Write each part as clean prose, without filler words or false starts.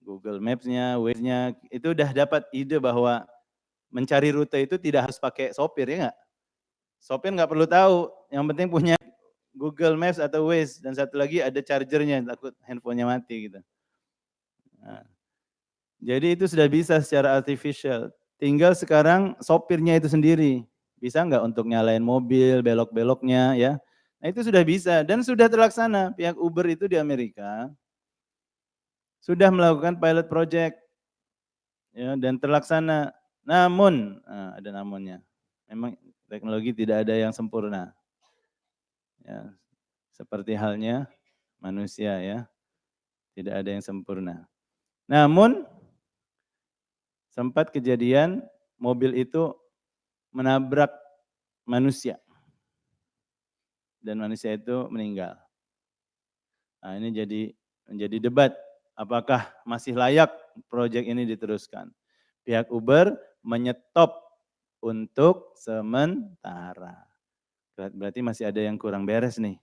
Google Maps-nya, Waze-nya, itu udah dapat ide bahwa mencari rute itu tidak harus pakai sopir, ya nggak? Sopir nggak perlu tahu, yang penting punya Google Maps atau Waze, dan satu lagi ada chargernya, takut handphonenya mati gitu. Nah, jadi itu sudah bisa secara artificial. Tinggal sekarang sopirnya itu sendiri, bisa nggak untuk nyalain mobil, belok-beloknya ya. Nah itu sudah bisa dan sudah terlaksana. Pihak Uber itu di Amerika sudah melakukan pilot project ya, dan terlaksana. Namun, nah, ada namunnya. Memang teknologi tidak ada yang sempurna. Ya, seperti halnya manusia ya, tidak ada yang sempurna. Namun sempat kejadian mobil itu menabrak manusia dan manusia itu meninggal. Nah, ini menjadi debat, apakah masih layak proyek ini diteruskan. Pihak Uber menyetop untuk sementara. Berarti masih ada yang kurang beres nih.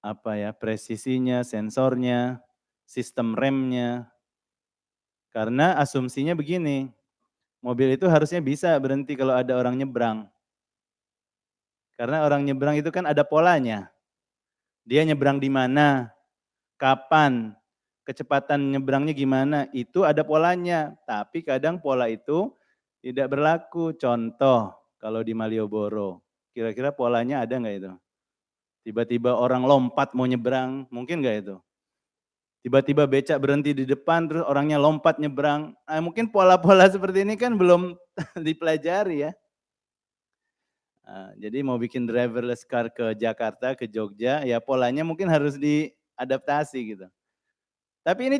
Apa ya, presisinya, sensornya, sistem remnya. Karena asumsinya begini, mobil itu harusnya bisa berhenti kalau ada orang nyebrang. Karena orang nyebrang itu kan ada polanya. Dia nyebrang di mana, kapan, kecepatan nyebrangnya gimana, itu ada polanya. Tapi kadang pola itu tidak berlaku. Contoh, kalau di Malioboro, kira-kira polanya ada nggak itu? Tiba-tiba orang lompat mau nyebrang, mungkin nggak itu? Tiba-tiba becak berhenti di depan, terus orangnya lompat nyebrang. Nah, mungkin pola-pola seperti ini kan belum dipelajari ya. Nah, jadi mau bikin driverless car ke Jakarta, ke Jogja, ya polanya mungkin harus diadaptasi gitu. Tapi ini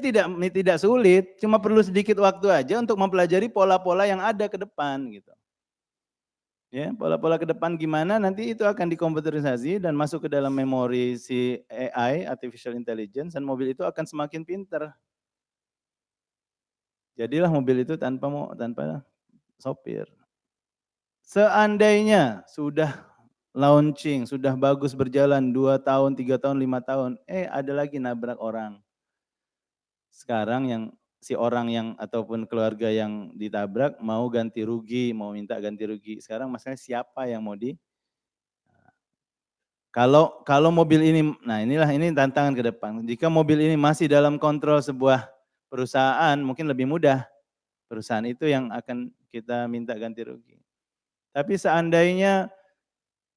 tidak sulit, cuma perlu sedikit waktu aja untuk mempelajari pola-pola yang ada ke depan gitu. Ya, pola-pola ke depan gimana nanti itu akan dikomputerisasi dan masuk ke dalam memori si AI, artificial intelligence, dan mobil itu akan semakin pintar. Jadilah mobil itu tanpa sopir. Seandainya sudah launching, sudah bagus berjalan 2 tahun, 3 tahun, 5 tahun, ada lagi nabrak orang. Sekarang si orang yang ataupun keluarga yang ditabrak mau ganti rugi, mau minta ganti rugi. Sekarang masalahnya siapa yang mau kalau mobil ini, nah ini tantangan ke depan. Jika mobil ini masih dalam kontrol sebuah perusahaan, mungkin lebih mudah. Perusahaan itu yang akan kita minta ganti rugi. Tapi seandainya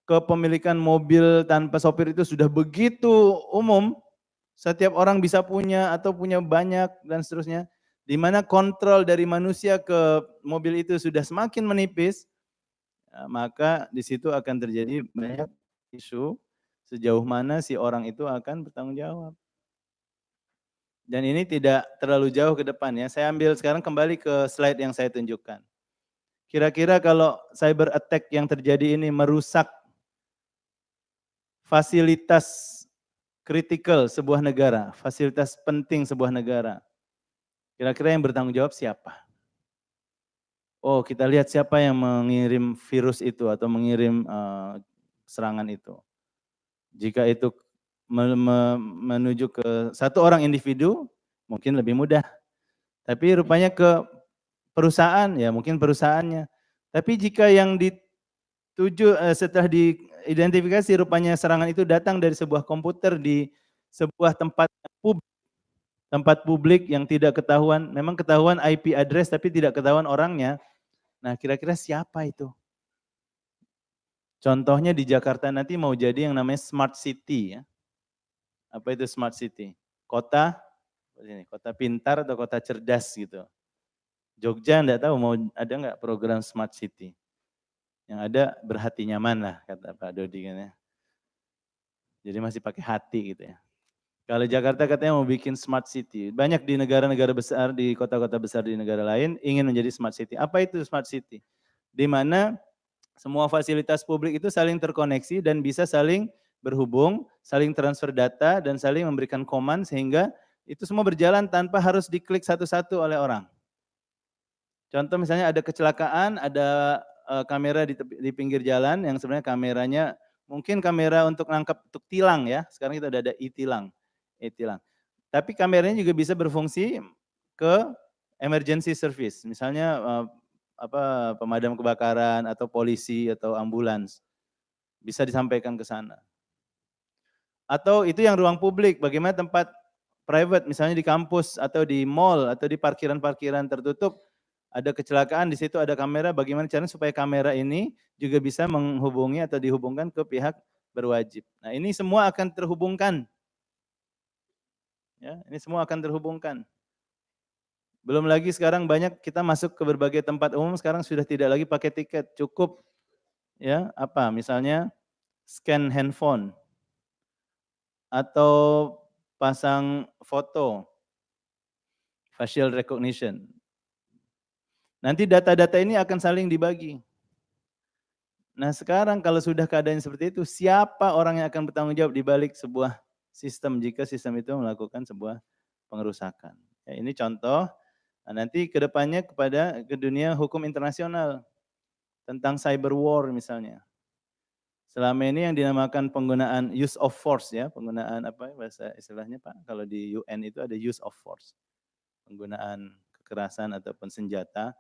kepemilikan mobil tanpa sopir itu sudah begitu umum, setiap orang bisa punya atau punya banyak dan seterusnya, di mana kontrol dari manusia ke mobil itu sudah semakin menipis, maka di situ akan terjadi banyak isu sejauh mana si orang itu akan bertanggung jawab. Dan ini tidak terlalu jauh ke depan ya. Saya ambil sekarang kembali ke slide yang saya tunjukkan. Kira-kira kalau cyber attack yang terjadi ini merusak fasilitas kritikal sebuah negara, fasilitas penting sebuah negara. Kira-kira yang bertanggung jawab siapa? Oh, kita lihat siapa yang mengirim virus itu atau mengirim serangan itu. Jika itu menuju ke satu orang individu, mungkin lebih mudah. Tapi rupanya ke perusahaan, ya mungkin perusahaannya. Tapi jika yang dituju setelah diidentifikasi rupanya serangan itu datang dari sebuah komputer di sebuah tempat publik yang tidak ketahuan, memang ketahuan IP address tapi tidak ketahuan orangnya. Nah, kira-kira siapa itu? Contohnya di Jakarta nanti mau jadi yang namanya smart city ya. Apa itu smart city? Kota pintar atau kota cerdas gitu. Jogja enggak tahu mau ada enggak program smart city. Yang ada berhati nyaman lah kata Pak Dodi kan ya. Jadi masih pakai hati gitu ya. Kalau Jakarta katanya mau bikin smart city. Banyak di negara-negara besar, di kota-kota besar di negara lain ingin menjadi smart city. Apa itu smart city? Di mana semua fasilitas publik itu saling terkoneksi dan bisa saling berhubung, saling transfer data dan saling memberikan command sehingga itu semua berjalan tanpa harus diklik satu-satu oleh orang. Contoh misalnya ada kecelakaan, ada kamera di pinggir jalan yang sebenarnya kameranya mungkin kamera untuk nangkap untuk tilang ya. Sekarang kita udah ada e-tilang. Tapi kameranya juga bisa berfungsi ke emergency service, misalnya pemadam kebakaran atau polisi atau ambulans, bisa disampaikan ke sana. Atau itu yang ruang publik, bagaimana tempat private, misalnya di kampus atau di mall atau di parkiran-parkiran tertutup, ada kecelakaan di situ ada kamera, bagaimana caranya supaya kamera ini juga bisa menghubungi atau dihubungkan ke pihak berwajib. Nah, ini semua akan terhubungkan. Ya, ini semua akan terhubungkan. Belum lagi sekarang banyak kita masuk ke berbagai tempat umum sekarang sudah tidak lagi pakai tiket, cukup ya misalnya scan handphone atau pasang foto, facial recognition. Nanti data-data ini akan saling dibagi. Nah sekarang kalau sudah keadaan seperti itu, siapa orang yang akan bertanggung jawab di balik sebuah sistem jika sistem itu melakukan sebuah pengerusakan. Ya, ini contoh, nah, nanti ke depannya ke dunia hukum internasional tentang cyber war misalnya. Selama ini yang dinamakan penggunaan use of force ya, penggunaan bahasa istilahnya Pak, kalau di UN itu ada use of force. Penggunaan kekerasan ataupun senjata.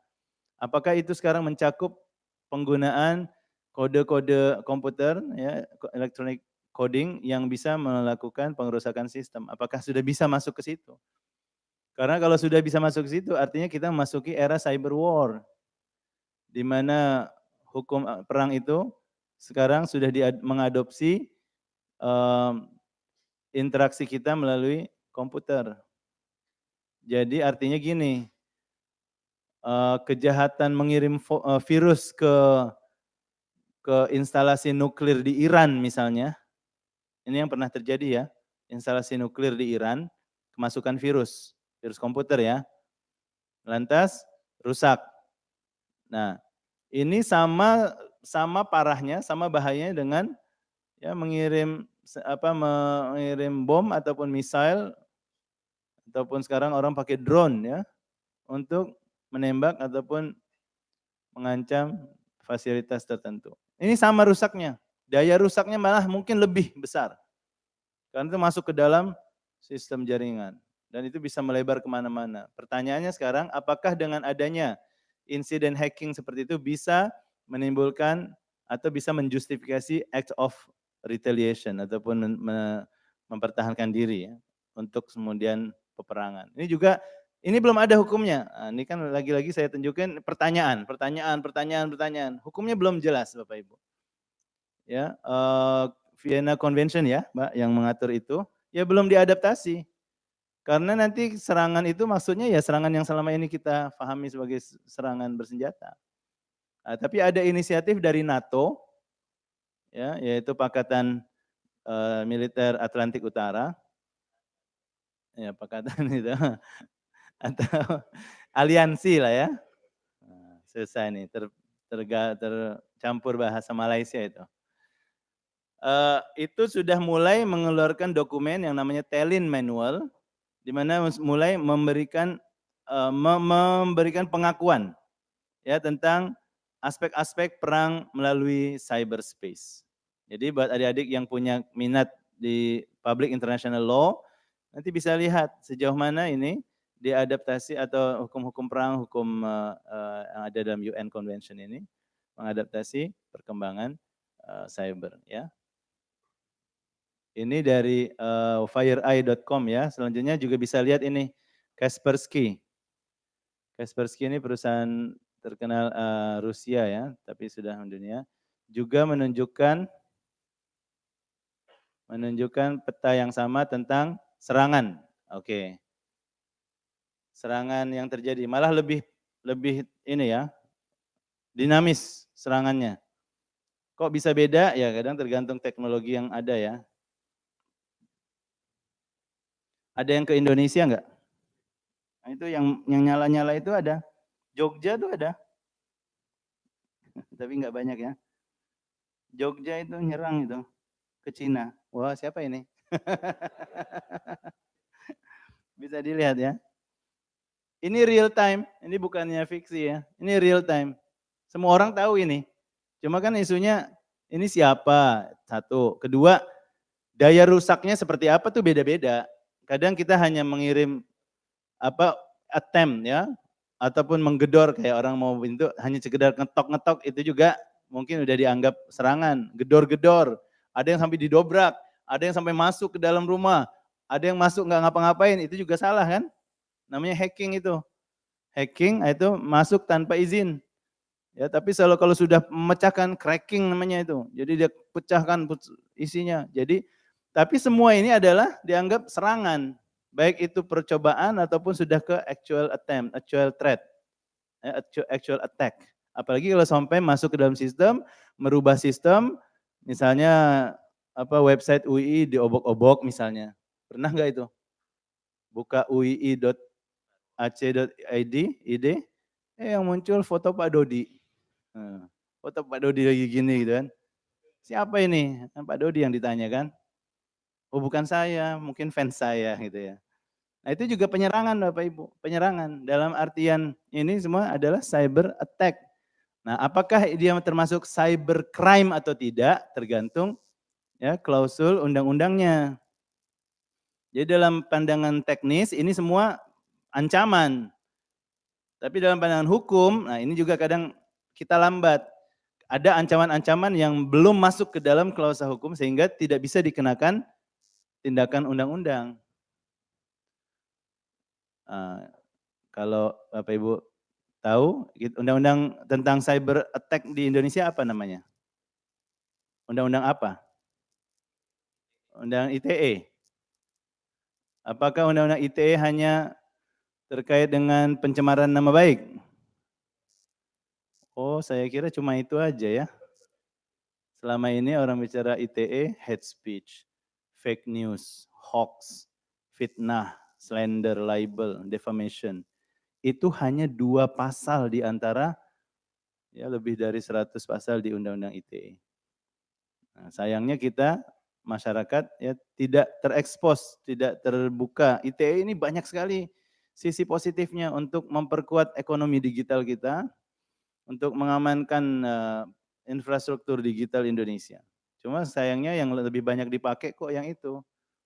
Apakah itu sekarang mencakup penggunaan kode-kode komputer ya, electronic coding yang bisa melakukan pengerusakan sistem? Apakah sudah bisa masuk ke situ? Karena kalau sudah bisa masuk ke situ artinya kita memasuki era cyber war. Di mana hukum perang itu sekarang sudah mengadopsi interaksi kita melalui komputer. Jadi artinya gini, kejahatan mengirim virus ke instalasi nuklir di Iran misalnya, ini yang pernah terjadi ya, instalasi nuklir di Iran, kemasukan virus komputer ya, lantas rusak. Nah, ini sama parahnya, sama bahayanya dengan ya mengirim bom ataupun misail ataupun sekarang orang pakai drone ya untuk menembak ataupun mengancam fasilitas tertentu. Ini sama rusaknya. Daya rusaknya malah mungkin lebih besar. Karena itu masuk ke dalam sistem jaringan. Dan itu bisa melebar kemana-mana. Pertanyaannya sekarang, apakah dengan adanya insiden hacking seperti itu bisa menimbulkan atau bisa menjustifikasi act of retaliation ataupun mempertahankan diri ya untuk kemudian peperangan. Ini belum ada hukumnya. Nah, ini kan lagi-lagi saya tunjukkan pertanyaan. Hukumnya belum jelas Bapak Ibu. Ya, Vienna Convention ya, Mbak, yang mengatur itu, ya belum diadaptasi. Karena nanti serangan itu maksudnya ya serangan yang selama ini kita pahami sebagai serangan bersenjata. Nah, tapi ada inisiatif dari NATO, ya, yaitu Pakatan Militer Atlantik Utara, ya pakatan itu, atau aliansi lah ya. Nah, susah nih, tercampur bahasa Malaysia itu. Itu sudah mulai mengeluarkan dokumen yang namanya Tallinn Manual, di mana mulai memberikan pengakuan ya tentang aspek-aspek perang melalui cyberspace. Jadi buat adik-adik yang punya minat di public international law, nanti bisa lihat sejauh mana ini diadaptasi atau hukum-hukum perang, hukum yang ada dalam UN Convention ini mengadaptasi perkembangan cyber ya. Ini dari fireeye.com ya. Selanjutnya juga bisa lihat ini Kaspersky. Kaspersky ini perusahaan terkenal Rusia ya, tapi sudah mendunia. Juga menunjukkan peta yang sama tentang serangan. Oke. Serangan yang terjadi malah lebih ini ya. Dinamis serangannya. Kok bisa beda? Ya kadang tergantung teknologi yang ada ya. Ada yang ke Indonesia enggak? Nah, itu yang nyala-nyala itu ada. Jogja tuh ada. Tapi enggak banyak ya. Jogja itu nyerang itu ke Cina. Wah, siapa ini? Bisa dilihat ya. Ini real time, ini bukannya fiksi ya. Ini real time. Semua orang tahu ini. Cuma kan isunya ini siapa? Satu. Kedua, daya rusaknya seperti apa tuh beda-beda. kadang kita hanya mengirim attempt ya, ataupun menggedor kayak orang mau pintu hanya sekedar ngetok-ngetok itu juga mungkin udah dianggap serangan, gedor-gedor, ada yang sampai didobrak, ada yang sampai masuk ke dalam rumah, ada yang masuk nggak ngapa-ngapain, itu juga salah kan? Namanya hacking itu. Hacking itu masuk tanpa izin. Ya, tapi kalau sudah memecahkan cracking namanya itu. Jadi dia pecahkan isinya. Jadi tapi semua ini adalah dianggap serangan. Baik itu percobaan ataupun sudah ke actual attempt, actual threat, actual attack. Apalagi kalau sampai masuk ke dalam sistem, merubah sistem, misalnya website UI diobok-obok misalnya. Pernah nggak itu? Buka ui.ac.id, yang muncul foto Pak Dodi. Foto Pak Dodi lagi gini gitu kan. Siapa ini? Kan Pak Dodi yang ditanya kan. Oh bukan saya, mungkin fans saya gitu ya. Nah itu juga penyerangan Bapak Ibu, penyerangan. Dalam artian ini semua adalah cyber attack. Nah apakah dia termasuk cyber crime atau tidak tergantung ya klausul undang-undangnya. Jadi dalam pandangan teknis ini semua ancaman. Tapi dalam pandangan hukum, nah ini juga kadang kita lambat. Ada ancaman-ancaman yang belum masuk ke dalam klausa hukum sehingga tidak bisa dikenakan tindakan undang-undang. Kalau Bapak Ibu tahu, undang-undang tentang cyber attack di Indonesia apa namanya? Undang-undang apa? Undang ITE. Apakah undang-undang ITE hanya terkait dengan pencemaran nama baik? Oh, saya kira cuma itu aja ya. Selama ini orang bicara ITE, hate speech, fake news, hoax, fitnah, slander, libel, defamation. Itu hanya 2 pasal di antara ya lebih dari 100 pasal di Undang-Undang ITE. Nah, sayangnya kita masyarakat ya tidak terekspos, tidak terbuka. ITE ini banyak sekali sisi positifnya untuk memperkuat ekonomi digital kita, untuk mengamankan infrastruktur digital Indonesia. Cuma sayangnya yang lebih banyak dipakai kok yang itu.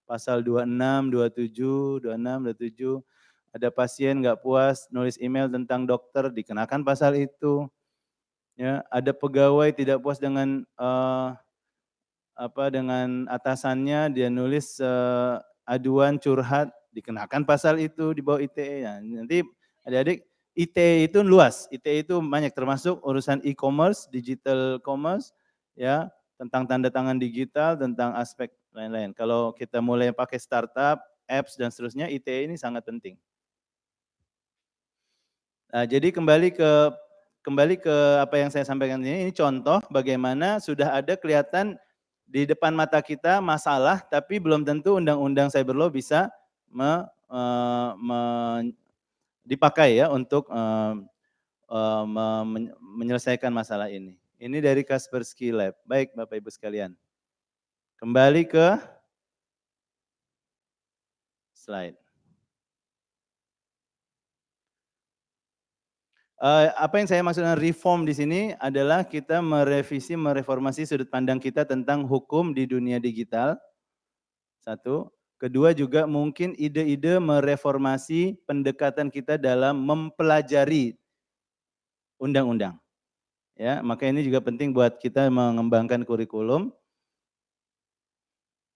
Pasal 26, 27, 26, 27. Ada pasien nggak puas nulis email tentang dokter dikenakan pasal itu. Ya, ada pegawai tidak puas dengan dengan atasannya dia nulis aduan curhat dikenakan pasal itu di bawah ITE. Ya, nanti adik-adik ITE itu luas, ITE itu banyak termasuk urusan e-commerce, digital commerce, ya tentang tanda tangan digital, tentang aspek lain-lain. Kalau kita mulai pakai startup, apps dan seterusnya, ITE ini sangat penting. Nah, jadi kembali ke apa yang saya sampaikan ini contoh bagaimana sudah ada kelihatan di depan mata kita masalah, tapi belum tentu undang-undang cyber law bisa me, eee, me, dipakai ya untuk menyelesaikan masalah ini. Ini dari Kaspersky Lab. Baik Bapak Ibu sekalian. Kembali ke slide. Apa yang saya maksud dengan reform di sini adalah kita merevisi, mereformasi sudut pandang kita tentang hukum di dunia digital. Satu. Kedua juga mungkin ide-ide mereformasi pendekatan kita dalam mempelajari undang-undang. Ya, maka ini juga penting buat kita mengembangkan kurikulum.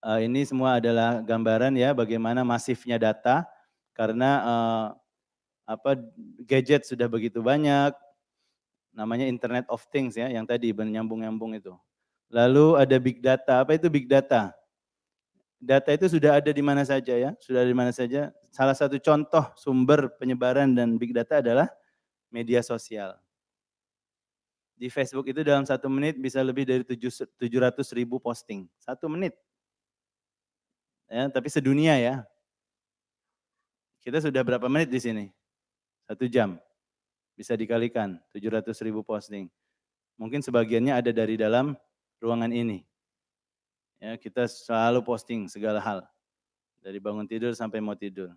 Ini semua adalah gambaran ya bagaimana masifnya data karena gadget sudah begitu banyak, namanya Internet of Things ya, yang tadi bernyambung-nyambung itu. Lalu ada big data. Apa itu big data? Data itu sudah ada di mana saja ya, sudah ada di mana saja. Salah satu contoh sumber penyebaran dan big data adalah media sosial. Di Facebook itu dalam 1 menit bisa lebih dari 700.000 posting. 1 menit. Ya, tapi sedunia ya. Kita sudah berapa menit di sini? 1 jam. Bisa dikalikan 700.000 posting. Mungkin sebagiannya ada dari dalam ruangan ini. Ya, kita selalu posting segala hal. Dari bangun tidur sampai mau tidur.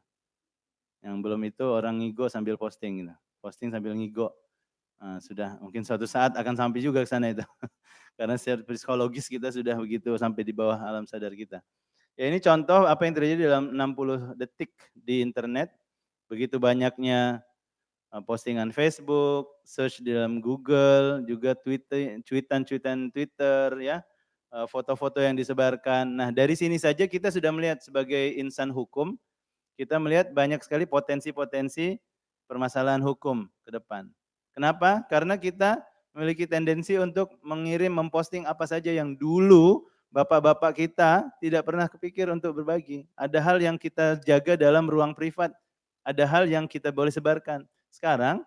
Yang belum itu orang ngigo sambil posting gitu. Posting sambil ngigo. Nah, sudah mungkin suatu saat akan sampai juga ke sana itu. Karena secara psikologis kita sudah begitu sampai di bawah alam sadar kita. Ya ini contoh apa yang terjadi dalam 60 detik di internet, begitu banyaknya postingan Facebook, search di dalam Google, juga cuitan-cuitan Twitter ya, foto-foto yang disebarkan. Nah dari sini saja kita sudah melihat sebagai insan hukum, kita melihat banyak sekali potensi-potensi permasalahan hukum ke depan. Kenapa? Karena kita memiliki tendensi untuk mengirim, memposting apa saja yang dulu bapak-bapak kita tidak pernah kepikir untuk berbagi. Ada hal yang kita jaga dalam ruang privat, ada hal yang kita boleh sebarkan. Sekarang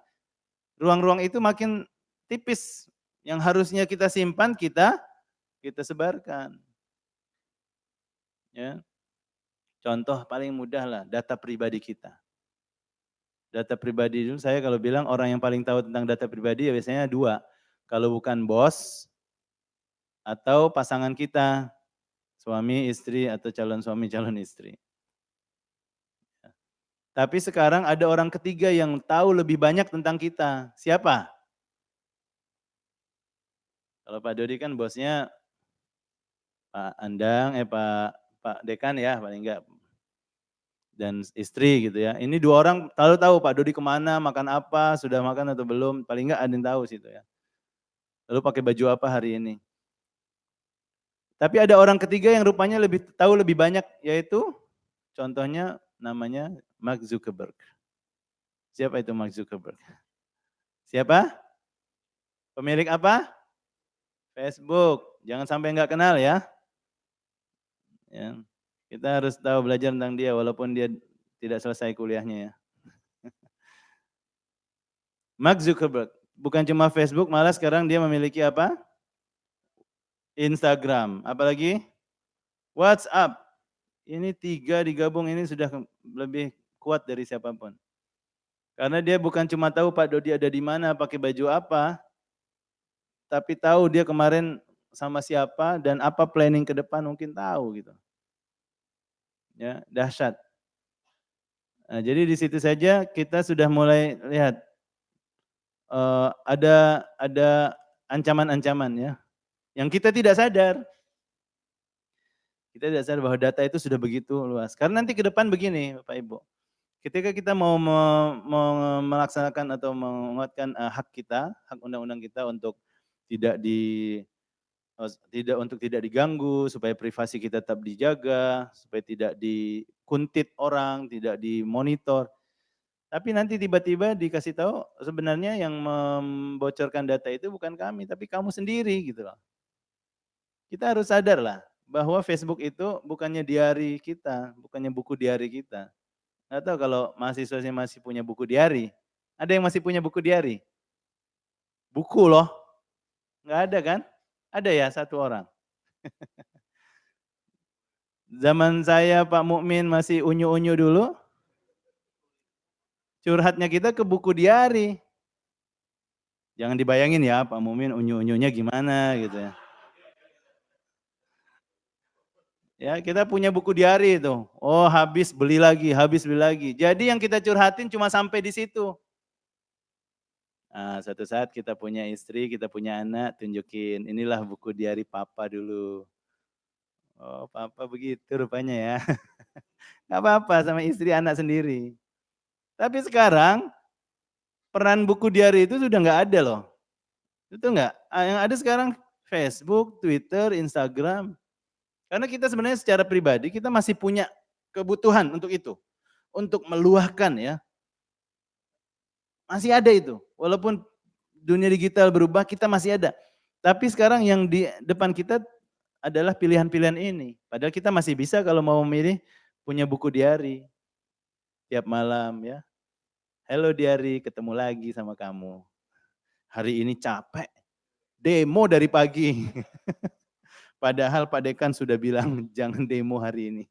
ruang-ruang itu makin tipis, yang harusnya kita simpan kita sebarkan. Ya. Contoh paling mudah lah data pribadi kita. Data pribadi itu saya kalau bilang orang yang paling tahu tentang data pribadi ya biasanya dua, kalau bukan bos atau pasangan kita, suami, istri, atau calon suami, calon istri. Tapi sekarang ada orang ketiga yang tahu lebih banyak tentang kita. Siapa? Kalau Pak Dodi kan bosnya Pak Andang, Pak Dekan ya paling enggak, dan istri gitu ya. Ini dua orang tahu Pak Dodi kemana, makan apa, sudah makan atau belum, paling enggak ada yang tahu situ ya. Lalu pakai baju apa hari ini. Tapi ada orang ketiga yang rupanya tahu lebih banyak, yaitu contohnya namanya Mark Zuckerberg. Siapa itu Mark Zuckerberg? Siapa? Pemilik apa? Facebook. Jangan sampai enggak kenal ya. Ya. Kita harus tahu belajar tentang dia walaupun dia tidak selesai kuliahnya ya. Mark Zuckerberg. Bukan cuma Facebook, malah sekarang dia memiliki apa? Instagram. Apalagi? WhatsApp. Ini tiga digabung ini sudah lebih kuat dari siapapun. Karena dia bukan cuma tahu Pak Dodi ada di mana, pakai baju apa, tapi tahu dia kemarin sama siapa dan apa planning ke depan mungkin tahu gitu. Ya, dahsyat. Nah, jadi di situ saja kita sudah mulai lihat ada ancaman-ancaman ya, yang kita tidak sadar. Kita tidak sadar bahwa data itu sudah begitu luas. Karena nanti ke depan begini Bapak Ibu, ketika kita mau melaksanakan atau menguatkan hak kita, hak undang-undang kita untuk tidak di tidak diganggu, supaya privasi kita tetap dijaga, supaya tidak dikuntit orang, tidak dimonitor. Tapi nanti tiba-tiba dikasih tahu sebenarnya yang membocorkan data itu bukan kami, tapi kamu sendiri gitu loh. Kita harus sadar lah bahwa Facebook itu bukannya diari kita, bukannya buku diari kita. Nggak tahu kalau mahasiswanya masih punya buku diari. Ada yang masih punya buku diari? Buku loh, nggak ada kan? Ada ya satu orang. Zaman saya Pak Mukmin masih unyu-unyu dulu, curhatnya kita ke buku diari. Jangan dibayangin ya Pak Mukmin unyu-unyunya gimana gitu ya. Ya kita punya buku diari itu. Oh habis beli lagi, habis beli lagi. Jadi yang kita curhatin cuma sampai di situ. Nah, suatu saat kita punya istri, kita punya anak, tunjukin inilah buku diari papa dulu. Oh papa begitu rupanya ya. Gak apa-apa sama istri anak sendiri. Tapi sekarang peran buku diari itu sudah nggak ada loh. Itu nggak? Yang ada sekarang Facebook, Twitter, Instagram. Karena kita sebenarnya secara pribadi kita masih punya kebutuhan untuk itu. Untuk meluahkan ya. Masih ada itu. Walaupun dunia digital berubah kita masih ada. Tapi sekarang yang di depan kita adalah pilihan-pilihan ini. Padahal kita masih bisa kalau mau memilih punya buku diari. Tiap malam ya. Hello diari, ketemu lagi sama kamu. Hari ini capek, demo dari pagi. Padahal Pak Dekan sudah bilang jangan demo hari ini.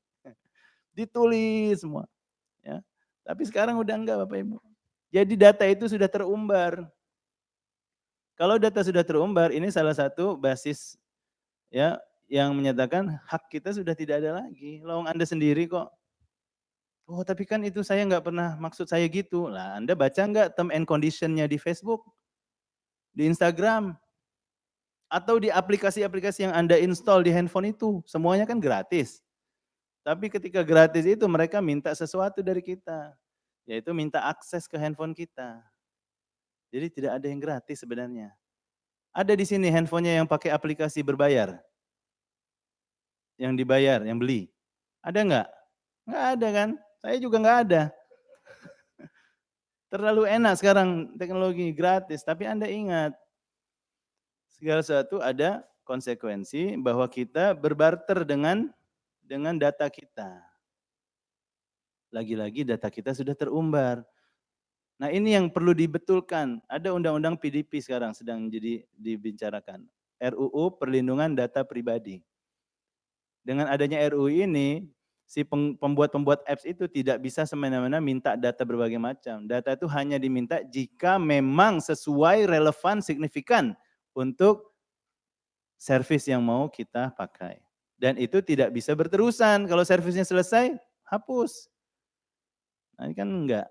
Ditulis semua. Ya. Tapi sekarang udah enggak Bapak Ibu. Jadi data itu sudah terumbar. Kalau data sudah terumbar, ini salah satu basis ya yang menyatakan hak kita sudah tidak ada lagi. Lawang Anda sendiri kok. Oh tapi kan itu saya nggak pernah maksud saya gitu. Lah Anda baca nggak term and conditionnya di Facebook, di Instagram, atau di aplikasi-aplikasi yang Anda install di handphone itu. Semuanya kan gratis. Tapi ketika gratis itu mereka minta sesuatu dari kita, yaitu minta akses ke handphone kita. Jadi tidak ada yang gratis sebenarnya. Ada di sini handphonenya yang pakai aplikasi berbayar, yang dibayar, yang beli. Ada nggak? Nggak ada kan? Saya juga nggak ada. Terlalu enak sekarang teknologi gratis, tapi Anda ingat, segala sesuatu ada konsekuensi bahwa kita berbarter dengan data kita. Lagi-lagi data kita sudah terumbar. Nah ini yang perlu dibetulkan. Ada undang-undang PDP sekarang sedang dibicarakan. RUU Perlindungan Data Pribadi. Dengan adanya RUU ini, si pembuat-pembuat apps itu tidak bisa semena-mena minta data berbagai macam. Data itu hanya diminta jika memang sesuai, relevan, signifikan untuk servis yang mau kita pakai. Dan itu tidak bisa berterusan. Kalau servisnya selesai, hapus. Nah ini kan enggak.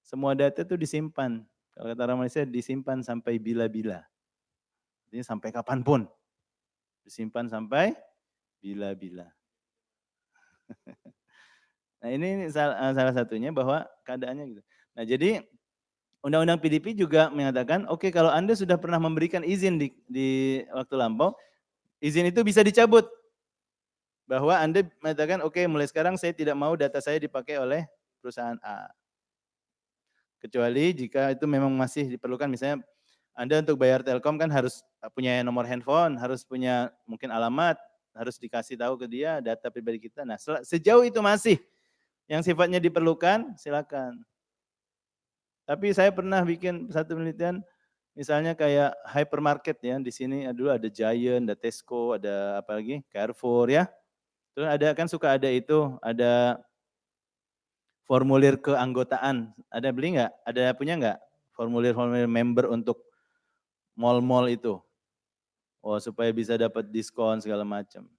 Semua data itu disimpan. Kalau kata orang Malaysia, disimpan sampai bila-bila. Artinya sampai kapanpun. Disimpan sampai bila-bila. Nah ini salah satunya bahwa keadaannya gitu. Nah jadi Undang-Undang PDP juga mengatakan, oke kalau Anda sudah pernah memberikan izin di waktu lampau, izin itu bisa dicabut. Bahwa Anda mengatakan, oke mulai sekarang saya tidak mau data saya dipakai oleh perusahaan A. Kecuali jika itu memang masih diperlukan, misalnya Anda untuk bayar Telkom kan harus punya nomor handphone, harus punya mungkin alamat, harus dikasih tahu ke dia data pribadi kita. Nah sejauh itu masih yang sifatnya diperlukan, silakan. Tapi saya pernah bikin satu penelitian, misalnya kayak hypermarket ya, di sini dulu ada Giant, ada Tesco, ada apa lagi, Carrefour ya. Terus ada kan suka ada itu, ada formulir keanggotaan. Ada beli nggak? Ada punya nggak? Formulir-formulir member untuk mall-mall itu. Oh, supaya bisa dapat diskon segala macam.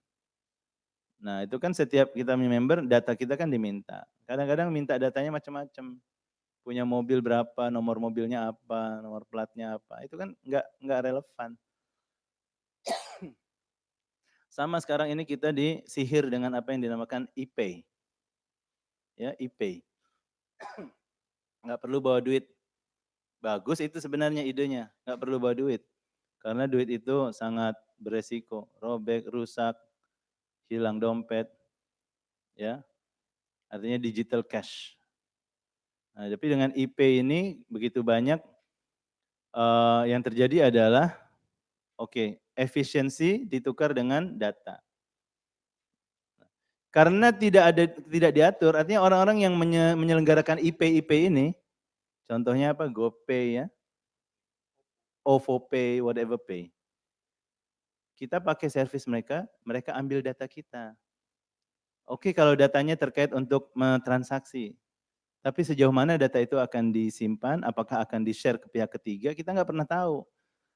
Nah, itu kan setiap kita member, data kita kan diminta. Kadang-kadang minta datanya macam-macam. Punya mobil berapa, nomor mobilnya apa, nomor platnya apa. Itu kan nggak relevan. Sama sekarang ini kita disihir dengan apa yang dinamakan e-pay. Ya, e-pay. Nggak perlu bawa duit. Bagus itu sebenarnya idenya, nggak perlu bawa duit. Karena duit itu sangat beresiko, robek, rusak, hilang dompet, ya. Artinya digital cash. Nah, tapi dengan e-pay ini begitu banyak yang terjadi adalah efisiensi ditukar dengan data. Karena tidak diatur, artinya orang-orang yang menyelenggarakan e-pay ini, contohnya apa? GoPay ya, OVO Pay, whatever pay. Kita pakai servis mereka, mereka ambil data kita. Oke, kalau datanya terkait untuk transaksi. Tapi sejauh mana data itu akan disimpan, apakah akan di-share ke pihak ketiga, kita nggak pernah tahu.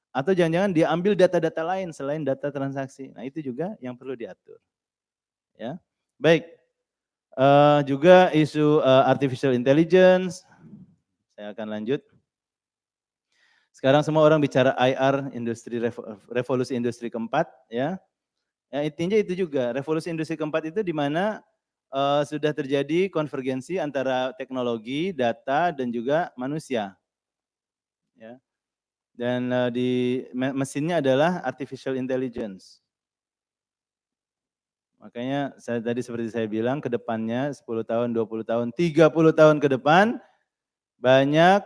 Atau jangan-jangan dia ambil data-data lain selain data transaksi. Nah itu juga yang perlu diatur. Ya, baik. Juga isu artificial intelligence, saya akan lanjut. Sekarang semua orang bicara IR, revolusi industri keempat, ya. Ya intinya itu juga, revolusi industri keempat itu di mana sudah terjadi konvergensi antara teknologi, data, dan juga manusia. Ya. Dan di mesinnya adalah artificial intelligence. Makanya tadi seperti saya bilang, ke depannya 10 tahun, 20 tahun, 30 tahun ke depan, banyak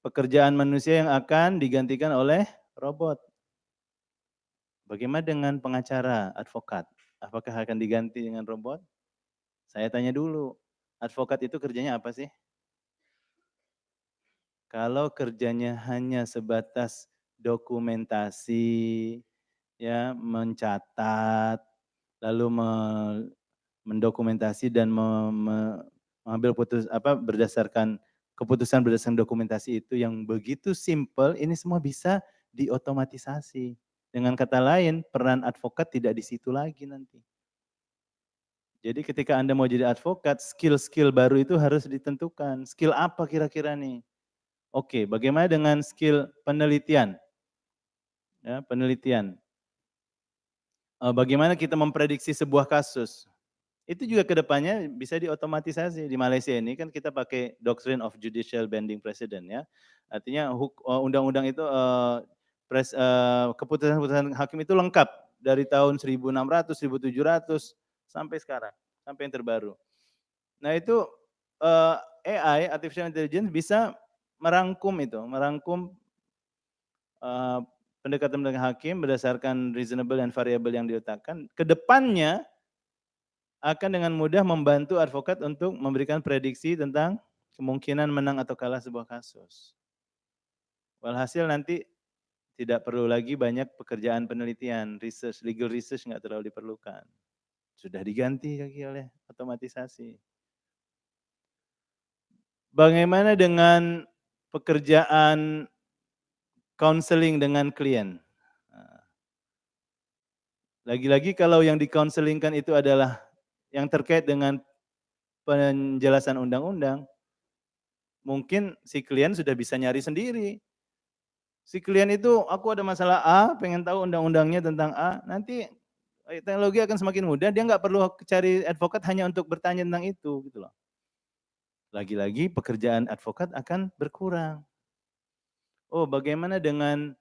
pekerjaan manusia yang akan digantikan oleh robot. Bagaimana dengan pengacara, advokat? Apakah akan diganti dengan robot? Saya tanya dulu, advokat itu kerjanya apa sih? Kalau kerjanya hanya sebatas dokumentasi, ya mencatat, lalu mendokumentasi dan mengambil berdasarkan keputusan berdasarkan dokumentasi itu yang begitu simple, ini semua bisa diotomatisasi. Dengan kata lain, peran advokat tidak di situ lagi nanti. Jadi ketika Anda mau jadi advokat, skill-skill baru itu harus ditentukan. Skill apa kira-kira nih? Oke, bagaimana dengan skill penelitian? Ya, penelitian. Bagaimana kita memprediksi sebuah kasus? Itu juga ke depannya bisa diotomatisasi. Di Malaysia ini kan kita pakai Doctrine of Judicial Binding Precedent ya. Artinya undang-undang itu, keputusan-keputusan hakim itu lengkap dari tahun 1600, 1700 sampai sekarang, sampai yang terbaru. Nah itu, AI, artificial intelligence bisa merangkum itu, eee, pendekatan-pendekatan hakim berdasarkan reasonable dan variabel yang diletakkan, ke depannya akan dengan mudah membantu advokat untuk memberikan prediksi tentang kemungkinan menang atau kalah sebuah kasus. Walhasil nanti tidak perlu lagi banyak pekerjaan penelitian, research, legal research nggak terlalu diperlukan. Sudah diganti lagi oleh otomatisasi. Bagaimana dengan pekerjaan counseling dengan klien? Nah, lagi-lagi kalau yang di-counselingkan itu adalah yang terkait dengan penjelasan undang-undang, mungkin si klien sudah bisa nyari sendiri. Si klien itu, aku ada masalah A, pengen tahu undang-undangnya tentang A, nanti teknologi akan semakin mudah, dia nggak perlu cari advokat hanya untuk bertanya tentang itu, gitu loh. Lagi-lagi pekerjaan advokat akan berkurang. Oh, bagaimana dengan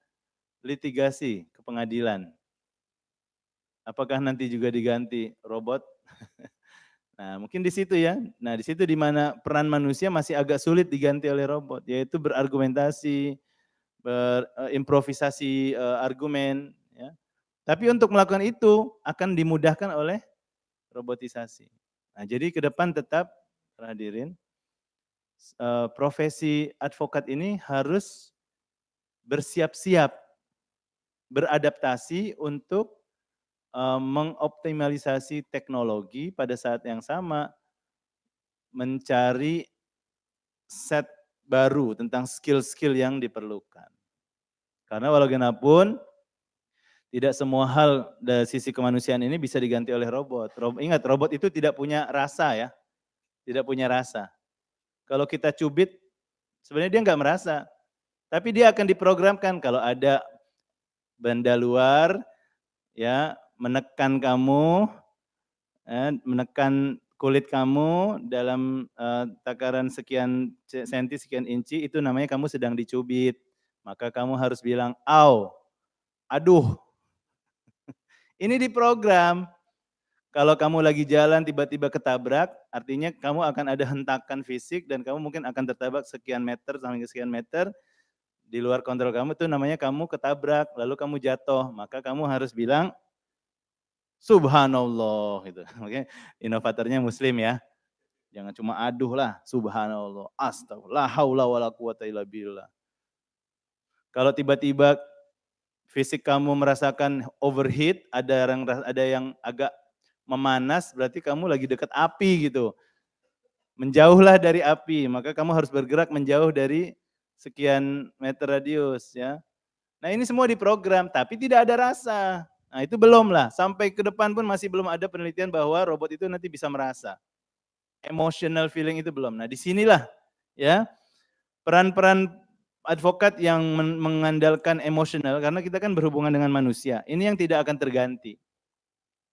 litigasi ke pengadilan? Apakah nanti juga diganti robot? Nah, mungkin di situ ya. Nah, di situ di mana peran manusia masih agak sulit diganti oleh robot, yaitu berargumentasi, berimprovisasi, argumen, ya. Tapi untuk melakukan itu akan dimudahkan oleh robotisasi. Nah, jadi ke depan tetap hadirin, profesi advokat ini harus bersiap-siap, beradaptasi untuk mengoptimalisasi teknologi pada saat yang sama mencari set baru tentang skill-skill yang diperlukan. Karena bagaimanapun tidak semua hal dari sisi kemanusiaan ini bisa diganti oleh robot. Ingat, robot itu tidak punya rasa ya, tidak punya rasa. Kalau kita cubit, sebenarnya dia nggak merasa, tapi dia akan diprogramkan kalau ada benda luar ya menekan kamu, menekan kulit kamu dalam takaran sekian senti, sekian inci, itu namanya kamu sedang dicubit. Maka kamu harus bilang, "Au, aduh." Ini diprogram. Kalau kamu lagi jalan tiba-tiba ketabrak, artinya kamu akan ada hentakan fisik dan kamu mungkin akan tertabrak sekian meter sampai sekian meter, di luar kontrol kamu, itu namanya kamu ketabrak, lalu kamu jatuh, maka kamu harus bilang, "Subhanallah," gitu. Makanya inovatornya muslim ya, jangan cuma aduh lah, subhanallah, astagfirullah, la haula wala quwata illa billah. Kalau tiba-tiba fisik kamu merasakan overheat, ada yang agak memanas, berarti kamu lagi dekat api gitu. Menjauhlah dari api, maka kamu harus bergerak menjauh dari sekian meter radius ya. Nah ini semua diprogram, tapi tidak ada rasa. Nah itu belum lah, sampai ke depan pun masih belum ada penelitian bahwa robot itu nanti bisa merasa. Emotional feeling itu belum. Nah disinilah ya peran-peran advokat yang mengandalkan emosional, karena kita kan berhubungan dengan manusia, ini yang tidak akan terganti.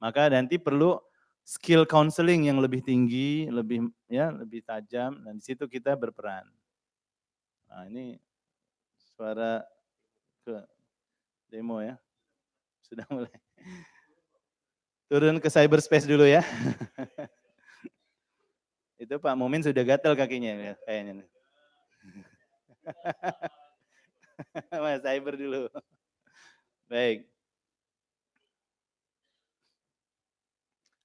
Maka nanti perlu skill counseling yang lebih tinggi, lebih tajam, dan di situ kita berperan. Nah ini suara ke demo ya, sudah mulai. Turun ke cyberspace dulu ya. Itu Pak Mumin sudah gatel kakinya ya, kayaknya. Mas cyber dulu. Baik.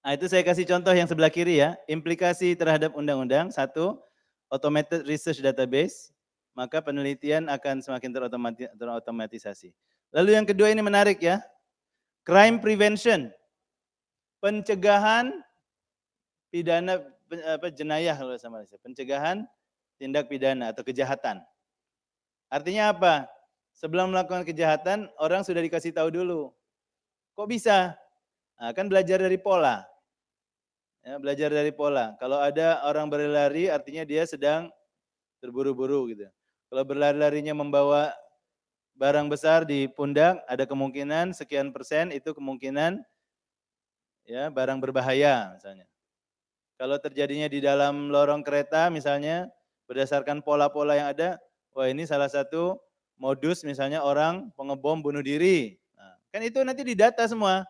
Nah itu saya kasih contoh yang sebelah kiri ya, implikasi terhadap undang-undang. Satu, automated research database, maka penelitian akan semakin terotomatisasi. Lalu yang kedua ini menarik ya, crime prevention, pencegahan pidana, jenayah kalau sama saya, pencegahan tindak pidana atau kejahatan. Artinya apa? Sebelum melakukan kejahatan, orang sudah dikasih tahu dulu. Kok bisa? Nah, kan belajar dari pola. Ya, belajar dari pola. Kalau ada orang berlari artinya dia sedang terburu-buru gitu. Kalau berlari-larinya membawa barang besar di pundak, ada kemungkinan sekian persen itu kemungkinan ya barang berbahaya misalnya. Kalau terjadinya di dalam lorong kereta misalnya, berdasarkan pola-pola yang ada, wah ini salah satu modus misalnya orang pengebom bunuh diri. Nah, kan itu nanti didata semua.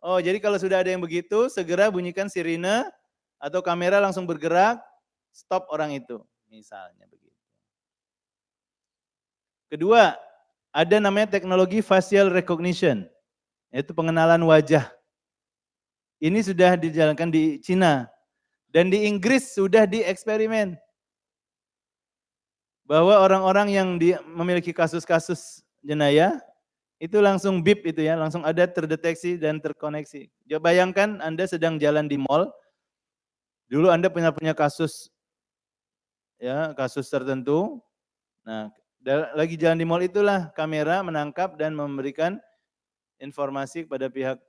Oh jadi kalau sudah ada yang begitu, segera bunyikan sirine atau kamera langsung bergerak, stop orang itu. Misalnya begitu. Kedua, ada namanya teknologi facial recognition, yaitu pengenalan wajah. Ini sudah dijalankan di Cina dan di Inggris sudah dieksperimen. Bahwa orang-orang yang memiliki kasus-kasus jenayah itu langsung bip itu ya, langsung ada terdeteksi dan terkoneksi. Coba bayangkan Anda sedang jalan di mall, dulu Anda punya kasus ya, kasus tertentu. Nah, lagi jalan di mall itulah kamera menangkap dan memberikan informasi kepada pihak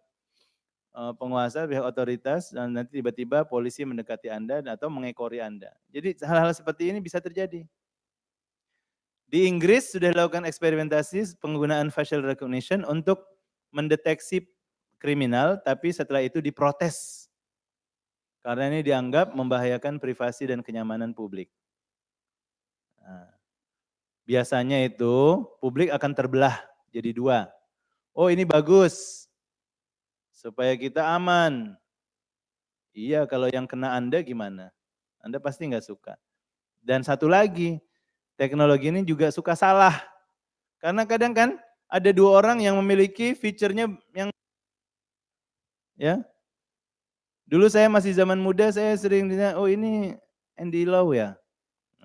penguasa, pihak otoritas dan nanti tiba-tiba polisi mendekati Anda atau mengekori Anda. Jadi hal-hal seperti ini bisa terjadi. Di Inggris sudah dilakukan eksperimentasi penggunaan facial recognition untuk mendeteksi kriminal, tapi setelah itu diprotes. Karena ini dianggap membahayakan privasi dan kenyamanan publik. Nah, biasanya itu publik akan terbelah jadi dua. Oh ini bagus, supaya kita aman. Iya kalau yang kena Anda gimana? Anda pasti nggak suka. Dan satu lagi, teknologi ini juga suka salah. Karena kadang kan ada dua orang yang memiliki fiturnya yang ya. Dulu saya masih zaman muda saya sering ditanya, "Oh ini Andy Lau ya?"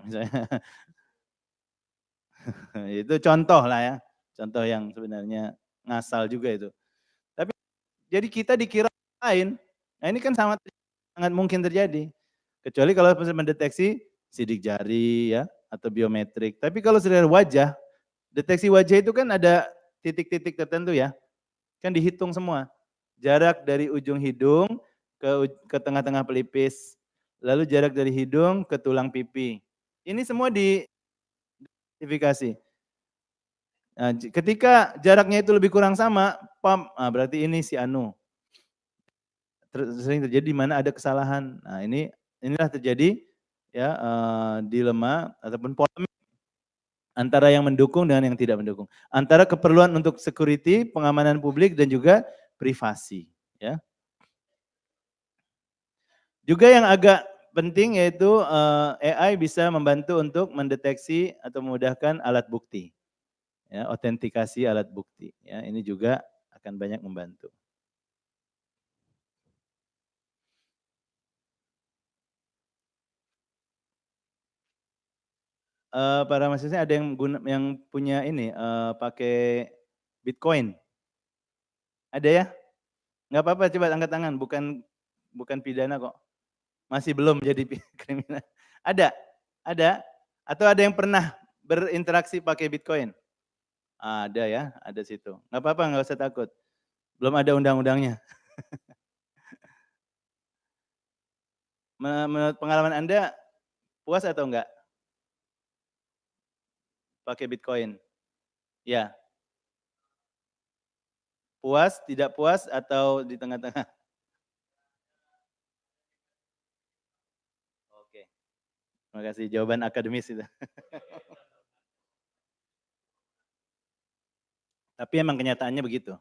Misalnya. Itu contoh lah ya. Contoh yang sebenarnya ngasal juga itu. Tapi jadi kita dikira lain. Nah ini kan sangat mungkin terjadi. Kecuali kalau bisa mendeteksi sidik jari ya atau biometrik. Tapi kalau sudah wajah, deteksi wajah itu kan ada titik-titik tertentu ya. Kan dihitung semua. Jarak dari ujung hidung ke tengah-tengah pelipis. Lalu jarak dari hidung ke tulang pipi. Ini semua diidentifikasi. Nah, ketika jaraknya itu lebih kurang sama, berarti ini si Anu. Sering terjadi di mana ada kesalahan. Nah, inilah terjadi ya dilema ataupun polemik antara yang mendukung dengan yang tidak mendukung. Antara keperluan untuk security, pengamanan publik dan juga privasi, ya. Juga yang agak penting yaitu AI bisa membantu untuk mendeteksi atau memudahkan alat bukti. Ya, autentikasi alat bukti, ya. Ini juga akan banyak membantu. Para mahasiswa ada yang punya ini pakai Bitcoin? Ada ya? Nggak apa-apa coba angkat tangan, bukan pidana kok. Masih belum jadi kriminal. Ada? Ada? Atau ada yang pernah berinteraksi pakai Bitcoin? Ada ya, ada situ. Nggak apa-apa, nggak usah takut. Belum ada undang-undangnya. Menurut pengalaman Anda, puas atau enggak pakai Bitcoin? Ya. Puas, tidak puas, atau di tengah-tengah? Oke. Terima kasih, jawaban akademis itu. Tapi emang kenyataannya begitu.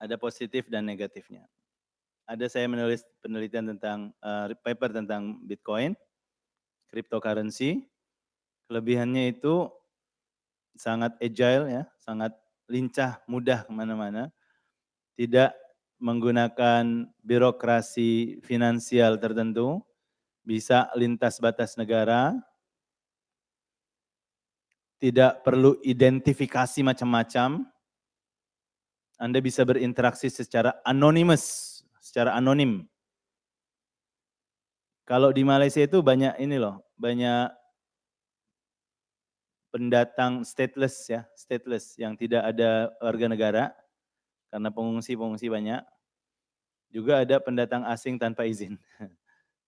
Ada positif dan negatifnya. Ada saya menulis penelitian tentang paper tentang Bitcoin, cryptocurrency. Kelebihannya itu sangat agile ya, sangat lincah, mudah kemana-mana. Tidak menggunakan birokrasi finansial tertentu, bisa lintas batas negara, tidak perlu identifikasi macam-macam, Anda bisa berinteraksi secara anonymous, secara anonim. Kalau di Malaysia itu banyak ini loh, banyak pendatang stateless ya, stateless yang tidak ada warga negara karena pengungsi banyak. Juga ada pendatang asing tanpa izin.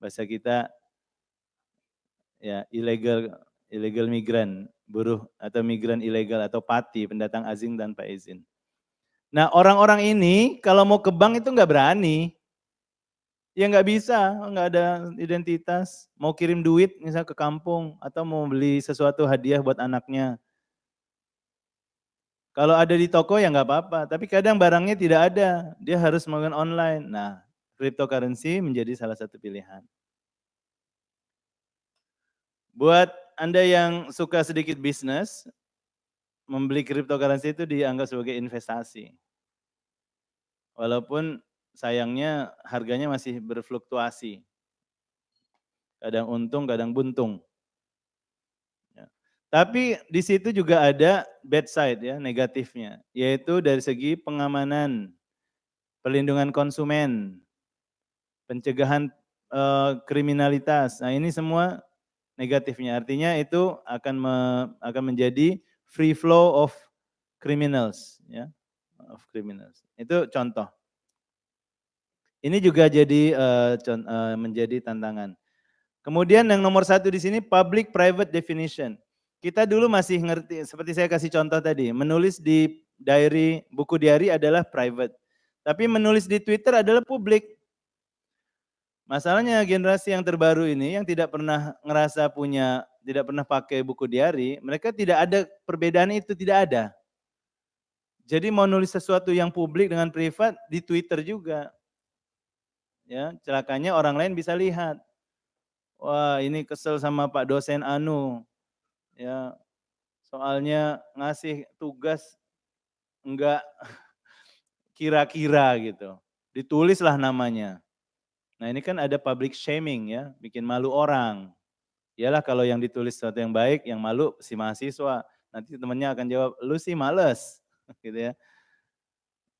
Bahasa kita ya illegal migran, buruh atau migran ilegal atau pati, pendatang asing tanpa izin. Nah orang-orang ini kalau mau ke bank itu nggak berani. Ya nggak bisa, nggak ada identitas. Mau kirim duit misal ke kampung atau mau beli sesuatu hadiah buat anaknya. Kalau ada di toko ya nggak apa-apa, tapi kadang barangnya tidak ada, dia harus melakukan online. Nah, cryptocurrency menjadi salah satu pilihan. Buat Anda yang suka sedikit bisnis, membeli cryptocurrency itu dianggap sebagai investasi. Walaupun sayangnya harganya masih berfluktuasi. Kadang untung, kadang buntung. Ya. Tapi di situ juga ada bad side ya, negatifnya. Yaitu dari segi pengamanan, perlindungan konsumen, pencegahan kriminalitas. Nah ini semua negatifnya. Artinya itu akan menjadi free flow of criminals. Ya, of criminals. Itu contoh. Ini juga jadi menjadi tantangan. Kemudian yang nomor satu di sini public private definition. Kita dulu masih ngerti, seperti saya kasih contoh tadi, menulis di diary, buku diary adalah private. Tapi menulis di Twitter adalah publik. Masalahnya generasi yang terbaru ini yang tidak pernah ngerasa punya, tidak pernah pakai buku diary, mereka tidak ada perbedaan itu, tidak ada. Jadi mau nulis sesuatu yang publik dengan privat di Twitter juga. Ya, celakanya orang lain bisa lihat. Wah, ini kesel sama Pak dosen anu. Ya, soalnya ngasih tugas enggak kira-kira gitu. Ditulislah namanya. Nah, ini kan ada public shaming ya, bikin malu orang. Iyalah kalau yang ditulis sesuatu yang baik, yang malu si mahasiswa. Nanti temannya akan jawab, lu sih males. Gitu ya.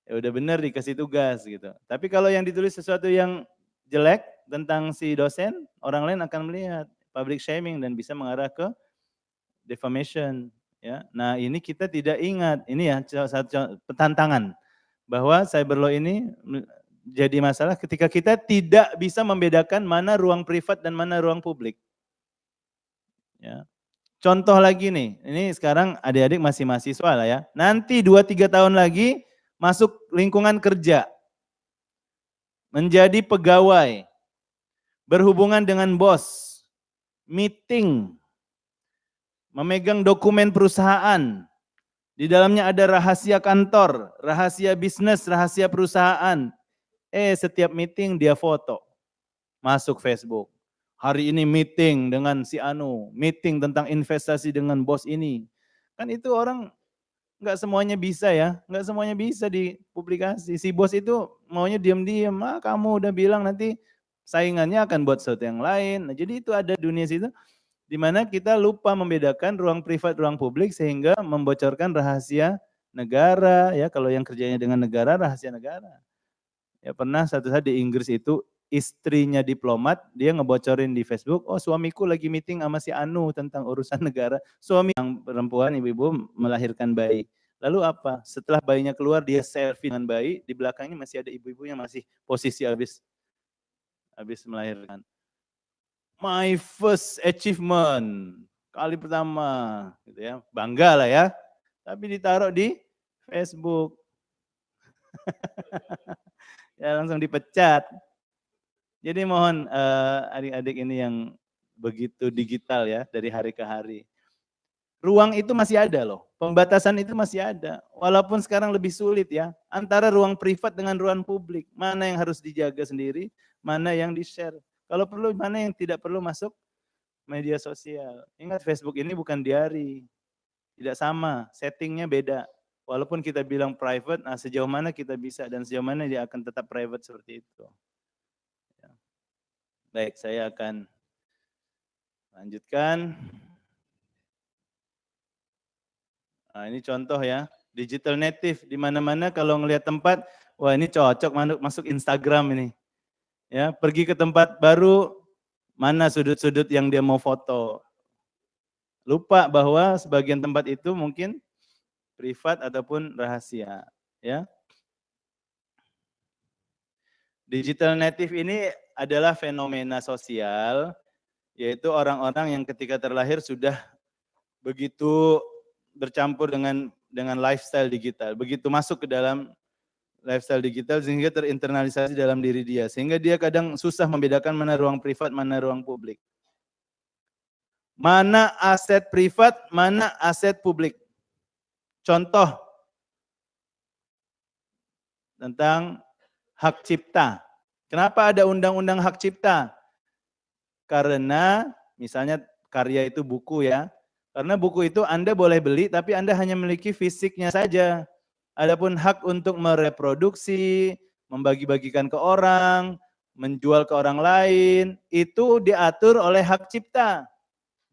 Ya udah bener dikasih tugas gitu. Tapi kalau yang ditulis sesuatu yang jelek tentang si dosen, orang lain akan melihat public shaming dan bisa mengarah ke defamation. Ya. Nah ini kita tidak ingat, ini ya salah satu tantangan bahwa cyber law ini jadi masalah ketika kita tidak bisa membedakan mana ruang privat dan mana ruang publik. Ya. Contoh lagi nih, ini sekarang adik-adik masih mahasiswa lah ya. Nanti 2-3 tahun lagi masuk lingkungan kerja, menjadi pegawai, berhubungan dengan bos, meeting, memegang dokumen perusahaan, di dalamnya ada rahasia kantor, rahasia bisnis, rahasia perusahaan. Setiap meeting dia foto, masuk Facebook. Hari ini meeting dengan si Anu, meeting tentang investasi dengan bos ini. Kan itu orang nggak semuanya bisa ya, nggak semuanya bisa dipublikasi. Si bos itu maunya diam-diam, kamu udah bilang nanti saingannya akan buat sesuatu yang lain. Nah, jadi itu ada dunia situ di mana kita lupa membedakan ruang privat, ruang publik sehingga membocorkan rahasia negara ya. Kalau yang kerjanya dengan negara, rahasia negara. Ya pernah satu saat di Inggris itu istrinya diplomat, dia ngebocorin di Facebook, oh suamiku lagi meeting sama si Anu tentang urusan negara. Suami yang perempuan, ibu-ibu melahirkan bayi. Lalu apa? Setelah bayinya keluar dia selfie dengan bayi, di belakangnya masih ada ibu-ibu yang masih posisi habis melahirkan. My first achievement, kali pertama, gitu ya, bangga lah ya. Tapi ditaruh di Facebook. Ya langsung dipecat. Jadi mohon adik-adik ini yang begitu digital ya dari hari ke hari. Ruang itu masih ada loh, pembatasan itu masih ada. Walaupun sekarang lebih sulit ya, antara ruang privat dengan ruang publik. Mana yang harus dijaga sendiri, mana yang di-share. Kalau perlu, mana yang tidak perlu masuk media sosial. Ingat Facebook ini bukan diary, tidak sama, settingnya beda. Walaupun kita bilang private, nah sejauh mana kita bisa dan sejauh mana dia akan tetap private seperti itu. Baik, saya akan lanjutkan. Nah, ini contoh ya, digital native di mana-mana kalau ngelihat tempat, wah ini cocok masuk Instagram ini. Ya, pergi ke tempat baru, mana sudut-sudut yang dia mau foto. Lupa bahwa sebagian tempat itu mungkin privat ataupun rahasia, ya. Digital native ini adalah fenomena sosial, yaitu orang-orang yang ketika terlahir sudah begitu bercampur dengan lifestyle digital, begitu masuk ke dalam lifestyle digital sehingga terinternalisasi dalam diri dia. Sehingga dia kadang susah membedakan mana ruang privat, mana ruang publik. Mana aset privat, mana aset publik. Contoh tentang hak cipta. Kenapa ada undang-undang hak cipta? Karena misalnya karya itu buku ya. Karena buku itu Anda boleh beli tapi Anda hanya memiliki fisiknya saja. Adapun hak untuk mereproduksi, membagi-bagikan ke orang, menjual ke orang lain, itu diatur oleh hak cipta.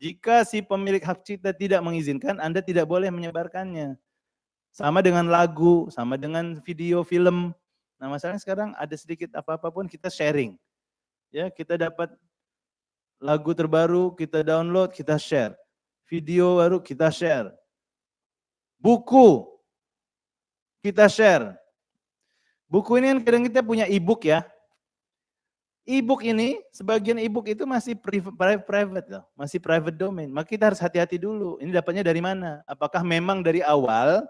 Jika si pemilik hak cipta tidak mengizinkan, Anda tidak boleh menyebarkannya. Sama dengan lagu, sama dengan video, film. Nah, masalahnya sekarang ada sedikit apa-apa pun kita sharing. Ya, kita dapat lagu terbaru, kita download, kita share. Video baru kita share. Buku kita share. Buku ini kan kadang kita punya e-book ya. E-book ini, sebagian e-book itu masih private loh, masih private domain. Maka kita harus hati-hati dulu. Ini dapatnya dari mana? Apakah memang dari awal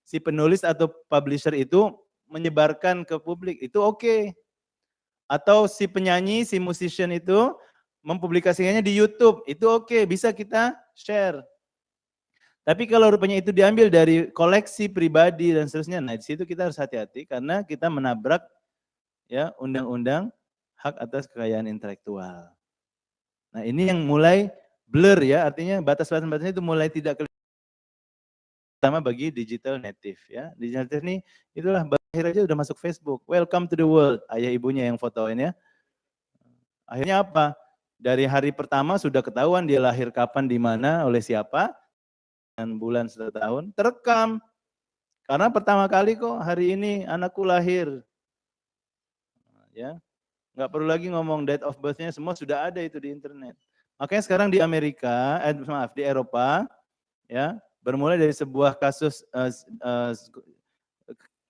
si penulis atau publisher itu menyebarkan ke publik? Itu oke. Atau si penyanyi, si musician itu mempublikasikannya di YouTube, itu oke, bisa kita share. Tapi kalau rupanya itu diambil dari koleksi pribadi dan seterusnya, nah di situ kita harus hati-hati karena kita menabrak ya undang-undang hak atas kekayaan intelektual. Nah ini yang mulai blur ya, artinya batas-batasnya itu mulai tidak kelihatan sama bagi digital native ya. Digital native ini itulah akhir aja udah masuk Facebook. Welcome to the world, ayah ibunya yang fotoin ya. Akhirnya apa? Dari hari pertama sudah ketahuan dia lahir kapan, di mana, oleh siapa, dan bulan setahun, terekam. Karena pertama kali kok hari ini anakku lahir. Ya, nggak perlu lagi ngomong date of birth-nya, semua sudah ada itu di internet. Makanya sekarang di Amerika, di Eropa, ya bermulai dari sebuah kasus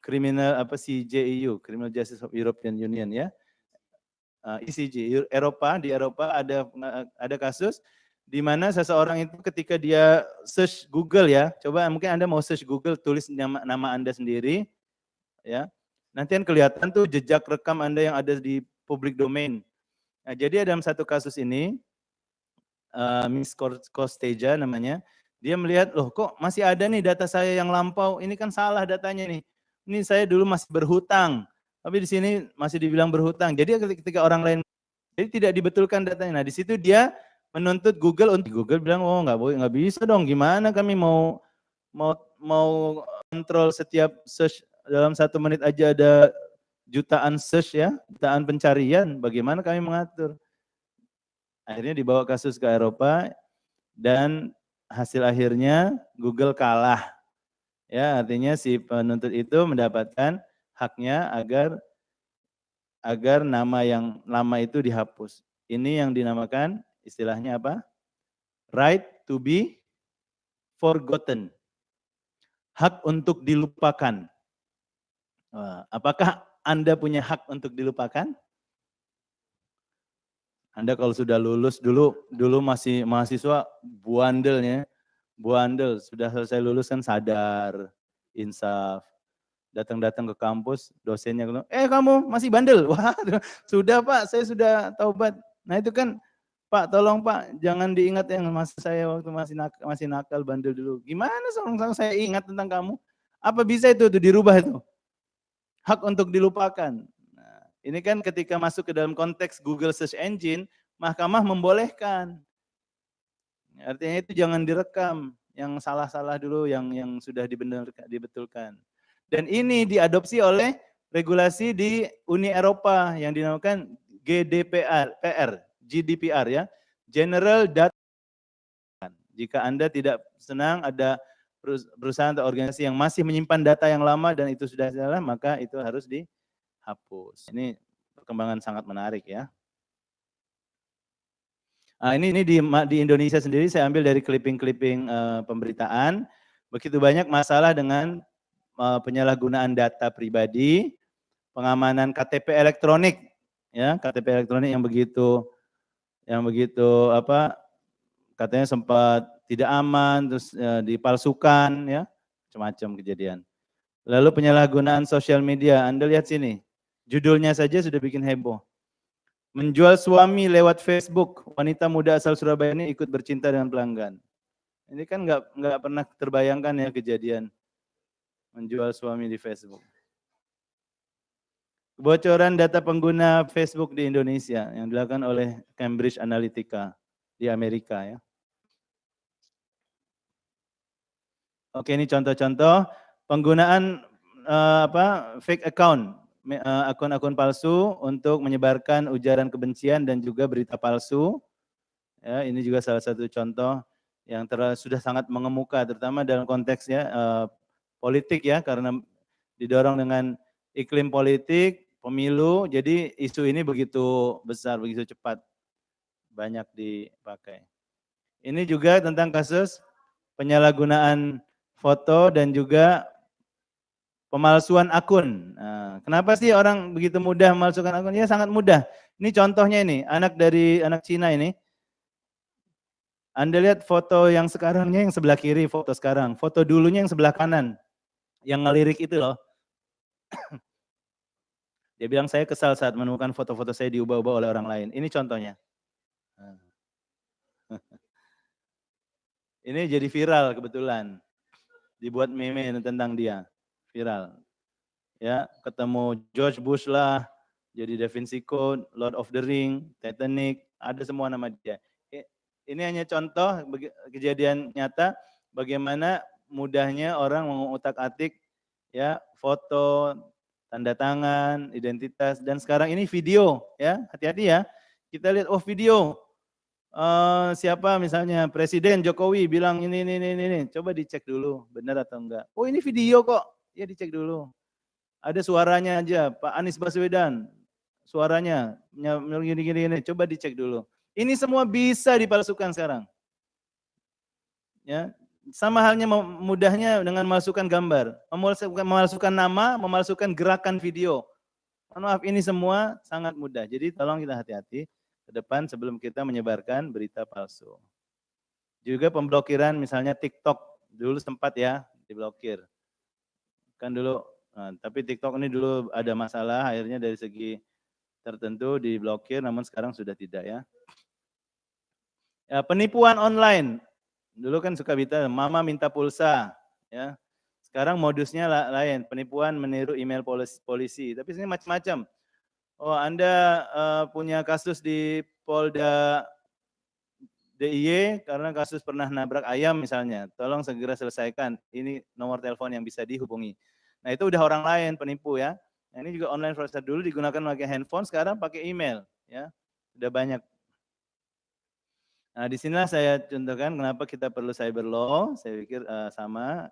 kriminal CJEU, Criminal Justice of European Union ya. ECJ, di Eropa ada kasus di mana seseorang itu ketika dia search Google ya, coba mungkin Anda mau search Google, tulis nama Anda sendiri, ya, nanti kan kelihatan tuh jejak rekam Anda yang ada di public domain. Nah, jadi dalam satu kasus ini, Miss Kosteja namanya, dia melihat, loh kok masih ada nih data saya yang lampau, ini kan salah datanya nih, ini saya dulu masih berhutang, tapi di sini masih dibilang berhutang. Jadi ketika orang lain, jadi tidak dibetulkan datanya. Nah di situ dia menuntut Google untuk Google bilang, oh nggak bisa dong, gimana kami mau kontrol setiap search dalam 1 menit aja ada jutaan search ya, jutaan pencarian, bagaimana kami mengatur? Akhirnya dibawa kasus ke Eropa dan hasil akhirnya Google kalah. Ya, artinya si penuntut itu mendapatkan haknya agar nama yang lama itu dihapus. Ini yang dinamakan istilahnya apa? Right to be forgotten. Hak untuk dilupakan. Apakah Anda punya hak untuk dilupakan? Anda kalau sudah lulus dulu masih mahasiswa bandel, sudah selesai lulus kan sadar, insaf, datang ke kampus, dosennya bilang, kamu masih bandel, wah sudah Pak, saya sudah taubat. Nah itu kan, Pak tolong Pak, jangan diingat yang masa saya waktu masih nakal bandel dulu. Gimana seorang saya ingat tentang kamu? Apa bisa itu dirubah itu? Hak untuk dilupakan. Ini kan ketika masuk ke dalam konteks Google Search Engine, mahkamah membolehkan. Artinya itu jangan direkam, yang salah-salah dulu, yang sudah dibetulkan. Dan ini diadopsi oleh regulasi di Uni Eropa yang dinamakan GDPR ya, General Data. Jika Anda tidak senang ada perusahaan atau organisasi yang masih menyimpan data yang lama dan itu sudah salah, maka itu harus hapus. Ini perkembangan sangat menarik ya. Nah, ini di Indonesia sendiri saya ambil dari clipping-clipping pemberitaan. Begitu banyak masalah dengan penyalahgunaan data pribadi, pengamanan KTP elektronik, ya KTP elektronik yang begitu katanya sempat tidak aman, terus dipalsukan, ya macam-macam kejadian. Lalu penyalahgunaan sosial media, Anda lihat sini, judulnya saja sudah bikin heboh. Menjual suami lewat Facebook, wanita muda asal Surabaya ini ikut bercinta dengan pelanggan. Ini kan nggak pernah terbayangkan ya kejadian menjual suami di Facebook. Kebocoran data pengguna Facebook di Indonesia yang dilakukan oleh Cambridge Analytica di Amerika ya. Oke, ini contoh-contoh penggunaan fake account, akun-akun palsu untuk menyebarkan ujaran kebencian dan juga berita palsu. Ya, ini juga salah satu contoh yang sudah sangat mengemuka, terutama dalam konteksnya politik ya, karena didorong dengan iklim politik, pemilu, jadi isu ini begitu besar, begitu cepat, banyak dipakai. Ini juga tentang kasus penyalahgunaan foto dan juga pemalsuan akun. Nah, kenapa sih orang begitu mudah memalsukan akun? Ya sangat mudah. Ini contohnya ini, anak Cina ini. Anda lihat foto yang sekarangnya yang sebelah kiri, foto sekarang. Foto dulunya yang sebelah kanan. Yang ngelirik itu loh. Dia bilang saya kesal saat menemukan foto-foto saya diubah-ubah oleh orang lain. Ini contohnya. Ini jadi viral kebetulan. Dibuat meme tentang dia. Viral. Ya, ketemu George Bush lah, jadi Da Vinci Code, Lord of the Ring, Titanic, ada semua nama dia. Ini hanya contoh kejadian nyata bagaimana mudahnya orang mengutak-atik ya foto, tanda tangan, identitas, dan sekarang ini video ya, hati-hati ya. Kita lihat oh video siapa misalnya Presiden Jokowi bilang ini, coba dicek dulu benar atau enggak. Oh ini video kok, ya dicek dulu. Ada suaranya aja, Pak Anies Baswedan, suaranya gini, coba dicek dulu. Ini semua bisa dipalsukan sekarang. Ya, sama halnya mudahnya dengan memalsukan gambar, memalsukan nama, memalsukan gerakan video. Mohon maaf, ini semua sangat mudah. Jadi tolong kita hati-hati ke depan sebelum kita menyebarkan berita palsu. Juga pemblokiran misalnya TikTok, dulu sempat ya diblokir. Kan dulu, tapi TikTok ini dulu ada masalah, akhirnya dari segi tertentu diblokir, namun sekarang sudah tidak ya. Ya, penipuan online, dulu kan suka bicara, mama minta pulsa, ya. Sekarang modusnya lain, penipuan meniru email polisi, tapi ini macam-macam. Oh, Anda punya kasus di Polda DIY karena kasus pernah nabrak ayam misalnya, tolong segera selesaikan. Ini nomor telepon yang bisa dihubungi. Nah itu udah orang lain penipu ya. Nah, ini juga online fraudster dulu digunakan pakai handphone, sekarang pakai email ya. Sudah banyak. Nah disinilah saya contohkan kenapa kita perlu cyber law. Saya pikir sama.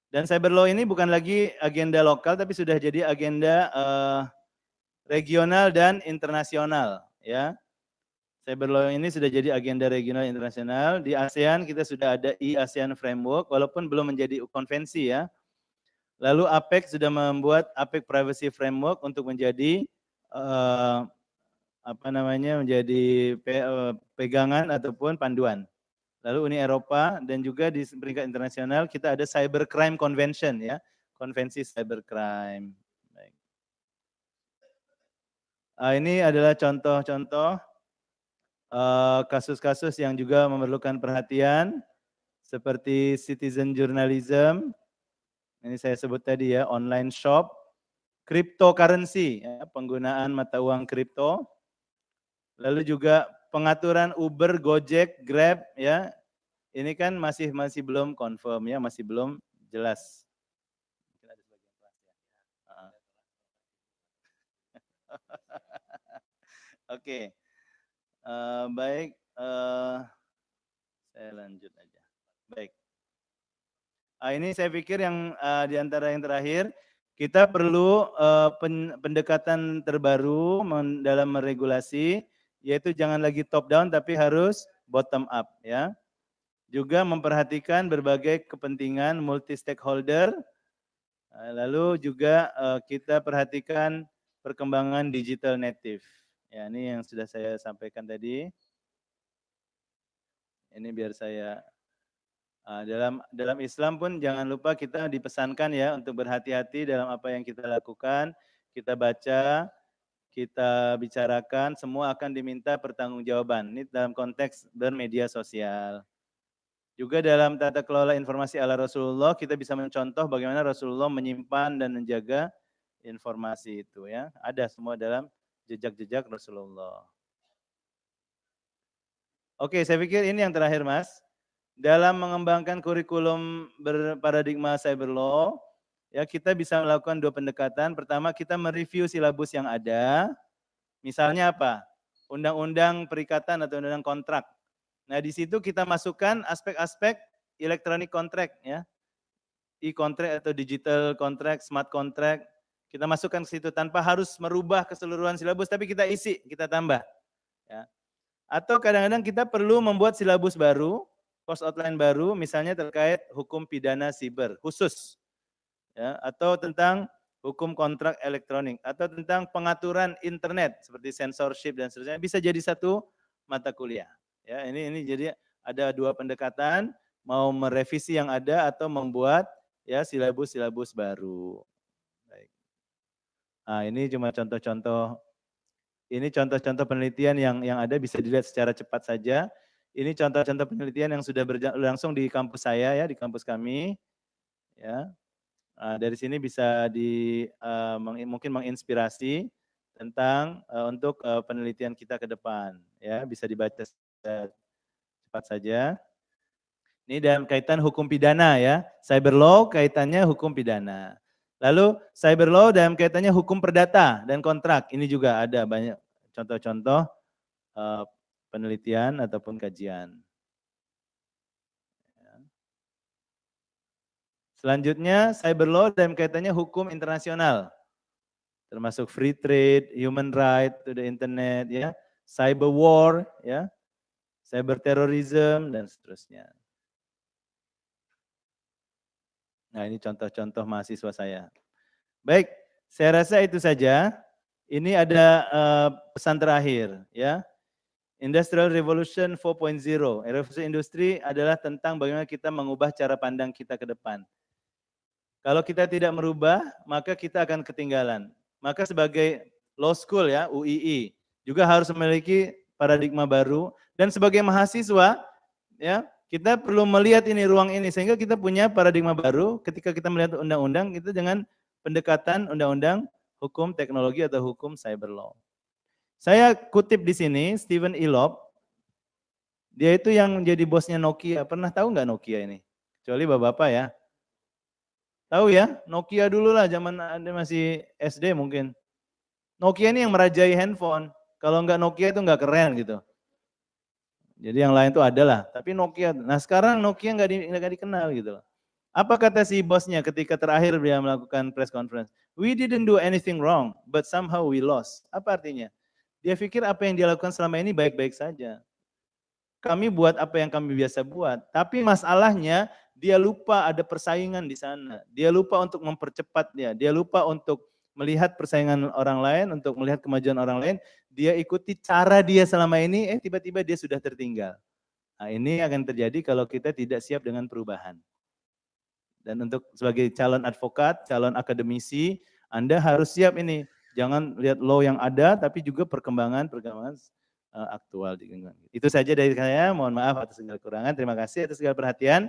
Dan cyber law ini bukan lagi agenda lokal, tapi sudah jadi agenda regional dan internasional ya. Cyber law ini sudah jadi agenda regional internasional. Di ASEAN kita sudah ada e-ASEAN Framework, walaupun belum menjadi konvensi ya. Lalu APEC sudah membuat APEC Privacy Framework untuk menjadi menjadi pegangan ataupun panduan. Lalu Uni Eropa dan juga di peringkat internasional kita ada Cybercrime Convention ya, konvensi cybercrime. Baik. Ini adalah contoh-contoh kasus-kasus yang juga memerlukan perhatian seperti citizen journalism, ini saya sebut tadi ya, online shop, cryptocurrency, ya, penggunaan mata uang kripto, lalu juga pengaturan Uber, Gojek, Grab, ya, ini kan masih belum confirm ya, masih belum jelas. Oke, baik, saya lanjut aja. Baik. Ini saya pikir yang di antara yang terakhir, kita perlu pendekatan terbaru dalam meregulasi, yaitu jangan lagi top down tapi harus bottom up ya. Juga memperhatikan berbagai kepentingan multi stakeholder, lalu juga kita perhatikan perkembangan digital native. Ya, ini yang sudah saya sampaikan tadi. Ini biar saya Dalam Islam pun jangan lupa kita dipesankan ya untuk berhati-hati dalam apa yang kita lakukan, kita baca, kita bicarakan, semua akan diminta pertanggungjawaban. Ini dalam konteks bermedia sosial. Juga dalam tata kelola informasi ala Rasulullah, kita bisa mencontoh bagaimana Rasulullah menyimpan dan menjaga informasi itu ya. Ada semua dalam jejak-jejak Rasulullah. Oke, saya pikir ini yang terakhir Mas. Dalam mengembangkan kurikulum berparadigma cyber law, ya kita bisa melakukan dua pendekatan. Pertama, kita mereview silabus yang ada. Misalnya apa? Undang-undang perikatan atau undang-undang kontrak. Nah, di situ kita masukkan aspek-aspek electronic contract ya. E-contract atau digital contract, smart contract. Kita masukkan ke situ tanpa harus merubah keseluruhan silabus, tapi kita isi, kita tambah. Ya. Atau kadang-kadang kita perlu membuat silabus baru, course outline baru, misalnya terkait hukum pidana siber khusus, ya, atau tentang hukum kontrak elektronik, atau tentang pengaturan internet seperti censorship dan seterusnya, bisa jadi satu mata kuliah. Ya, ini jadi ada dua pendekatan, mau merevisi yang ada atau membuat ya silabus-silabus baru. Baik. Nah, ini cuma contoh-contoh. Ini contoh-contoh penelitian yang ada bisa dilihat secara cepat saja. Ini contoh-contoh penelitian yang sudah berlangsung di kampus saya ya, di kampus kami. Ya, dari sini bisa mungkin menginspirasi tentang untuk penelitian kita ke depan. Ya, bisa dibaca cepat saja. Ini dalam kaitan hukum pidana ya, cyber law kaitannya hukum pidana. Lalu cyber law dalam kaitannya hukum perdata dan kontrak. Ini juga ada banyak contoh-contoh penelitian ataupun kajian. Selanjutnya cyber law dalam kaitannya hukum internasional, termasuk free trade, human right to the internet, ya, cyber war, ya, cyber terrorism dan seterusnya. Nah, ini contoh-contoh mahasiswa saya. Baik, saya rasa itu saja. Ini ada pesan terakhir, ya. Industrial Revolution 4.0. Revolusi industri adalah tentang bagaimana kita mengubah cara pandang kita ke depan. Kalau kita tidak merubah, maka kita akan ketinggalan. Maka sebagai law school ya, UII, juga harus memiliki paradigma baru. Dan sebagai mahasiswa, ya kita perlu melihat ini ruang ini sehingga kita punya paradigma baru. Ketika kita melihat undang-undang itu dengan pendekatan undang-undang hukum teknologi atau hukum cyber law. Saya kutip di sini Stephen Elop. Dia itu yang menjadi bosnya Nokia. Pernah tahu nggak Nokia ini? Kecuali bapak-bapak ya. Tahu ya, Nokia dulu lah zaman Anda masih SD mungkin. Nokia ini yang merajai handphone. Kalau nggak Nokia itu nggak keren gitu. Jadi yang lain itu ada lah, tapi Nokia. Nah sekarang Nokia nggak dikenal gitu loh. Apa kata si bosnya ketika terakhir dia melakukan press conference? We didn't do anything wrong, but somehow we lost. Apa artinya? Dia pikir apa yang dia lakukan selama ini baik-baik saja. Kami buat apa yang kami biasa buat. Tapi masalahnya dia lupa ada persaingan di sana. Dia lupa untuk mempercepatnya. Dia lupa untuk melihat persaingan orang lain, untuk melihat kemajuan orang lain. Dia ikuti cara dia selama ini, tiba-tiba dia sudah tertinggal. Nah, ini akan terjadi kalau kita tidak siap dengan perubahan. Dan untuk sebagai calon advokat, calon akademisi, Anda harus siap ini. Jangan lihat law yang ada, tapi juga perkembangan aktual di lingkungan. Itu saja dari saya. Mohon maaf atas segala kekurangan. Terima kasih atas segala perhatian.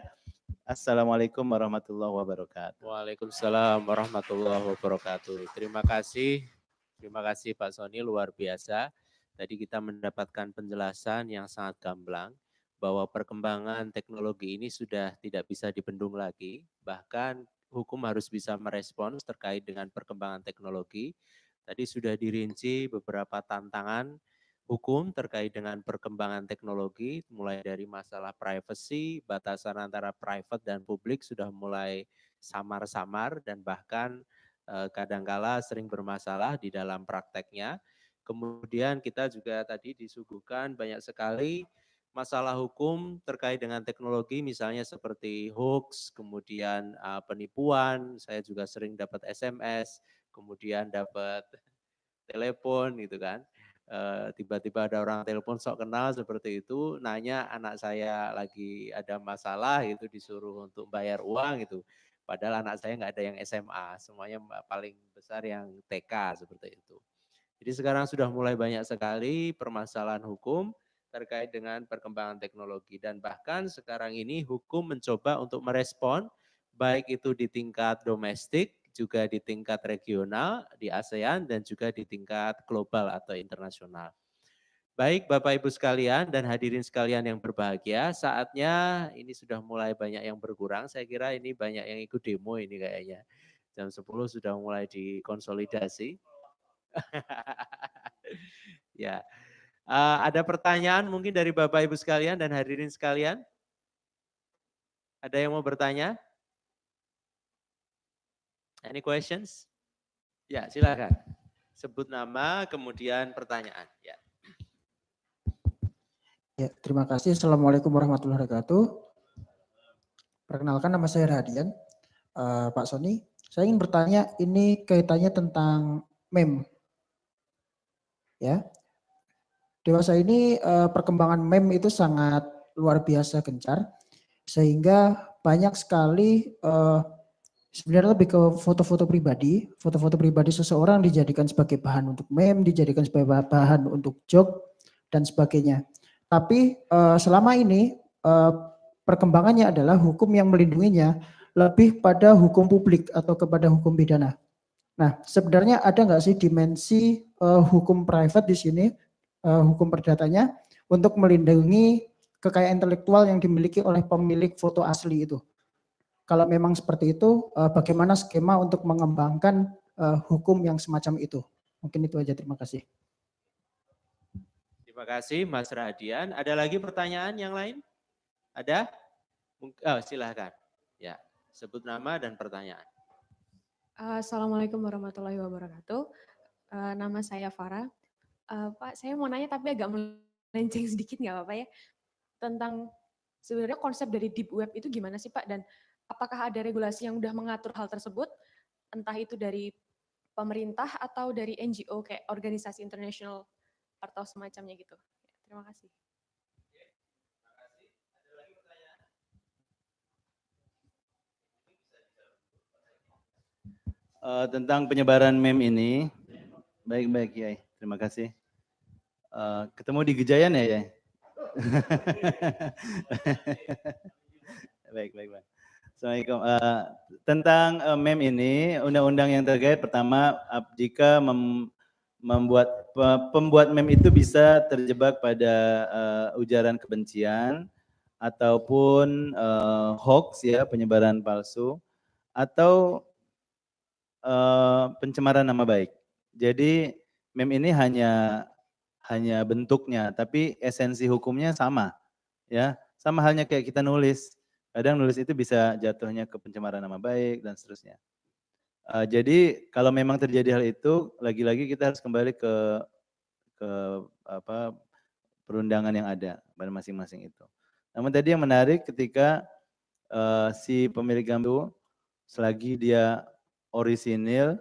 Assalamualaikum warahmatullahi wabarakatuh. Waalaikumsalam warahmatullahi wabarakatuh. Terima kasih Pak Sony, luar biasa. Tadi kita mendapatkan penjelasan yang sangat gamblang bahwa perkembangan teknologi ini sudah tidak bisa dibendung lagi. Bahkan hukum harus bisa merespons terkait dengan perkembangan teknologi. Tadi sudah dirinci beberapa tantangan hukum terkait dengan perkembangan teknologi, mulai dari masalah privacy, batasan antara private dan publik sudah mulai samar-samar dan bahkan kadangkala sering bermasalah di dalam prakteknya. Kemudian kita juga tadi disuguhkan banyak sekali masalah hukum terkait dengan teknologi, misalnya seperti hoax, kemudian penipuan, saya juga sering dapat SMS, kemudian dapat telepon gitu kan. tiba-tiba ada orang telepon sok kenal seperti itu, nanya anak saya lagi ada masalah gitu, disuruh untuk bayar uang gitu. Padahal anak saya nggak ada yang SMA, semuanya paling besar yang TK seperti itu. Jadi sekarang sudah mulai banyak sekali permasalahan hukum terkait dengan perkembangan teknologi, dan bahkan sekarang ini hukum mencoba untuk merespon baik itu di tingkat domestik, juga di tingkat regional, di ASEAN, dan juga di tingkat global atau internasional. Baik Bapak Ibu sekalian dan hadirin sekalian yang berbahagia, saatnya ini sudah mulai banyak yang berkurang, saya kira ini banyak yang ikut demo ini kayaknya. Jam 10 sudah mulai dikonsolidasi. Ya, ada pertanyaan mungkin dari Bapak Ibu sekalian dan hadirin sekalian? Ada yang mau bertanya? Any questions? Ya, silakan. Sebut nama, kemudian pertanyaan. Ya. Ya, terima kasih. Assalamualaikum warahmatullahi wabarakatuh. Perkenalkan, nama saya Radian. Pak Sony, saya ingin bertanya, ini kaitannya tentang meme. Ya, dewasa ini perkembangan meme itu sangat luar biasa gencar, sehingga banyak sekali sebenarnya lebih ke foto-foto pribadi seseorang dijadikan sebagai bahan untuk meme, dijadikan sebagai bahan untuk joke dan sebagainya. Tapi selama ini perkembangannya adalah hukum yang melindunginya lebih pada hukum publik atau kepada hukum pidana. Nah, sebenarnya ada nggak sih dimensi hukum private di sini, hukum perdatanya untuk melindungi kekayaan intelektual yang dimiliki oleh pemilik foto asli itu? Kalau memang seperti itu, bagaimana skema untuk mengembangkan hukum yang semacam itu? Mungkin itu aja, terima kasih. Terima kasih Mas Radian. Ada lagi pertanyaan yang lain? Ada? Oh, silahkan. Ya, sebut nama dan pertanyaan. Assalamualaikum warahmatullahi wabarakatuh. Nama saya Farah. Pak, saya mau nanya tapi agak melenceng sedikit nggak apa-apa ya? Tentang sebenarnya konsep dari deep web itu gimana sih Pak? Dan apakah ada regulasi yang udah mengatur hal tersebut? Entah itu dari pemerintah atau dari NGO kayak organisasi internasional atau semacamnya gitu. Terima kasih. Tentang penyebaran meme ini, baik-baik Yai, terima kasih. Ketemu di Gejayan ya Yai? Baik. Assalamualaikum. Tentang meme ini, undang-undang yang terkait pertama, jika pembuat meme itu bisa terjebak pada ujaran kebencian ataupun hoax ya, penyebaran palsu, atau pencemaran nama baik. Jadi meme ini hanya bentuknya, tapi esensi hukumnya sama, ya. Sama halnya kayak kita nulis. Kadang nulis itu bisa jatuhnya ke pencemaran nama baik dan seterusnya. Jadi kalau memang terjadi hal itu, lagi-lagi kita harus kembali ke perundangan yang ada pada masing-masing itu. Namun tadi yang menarik ketika si pemilik gambar selagi dia orisinil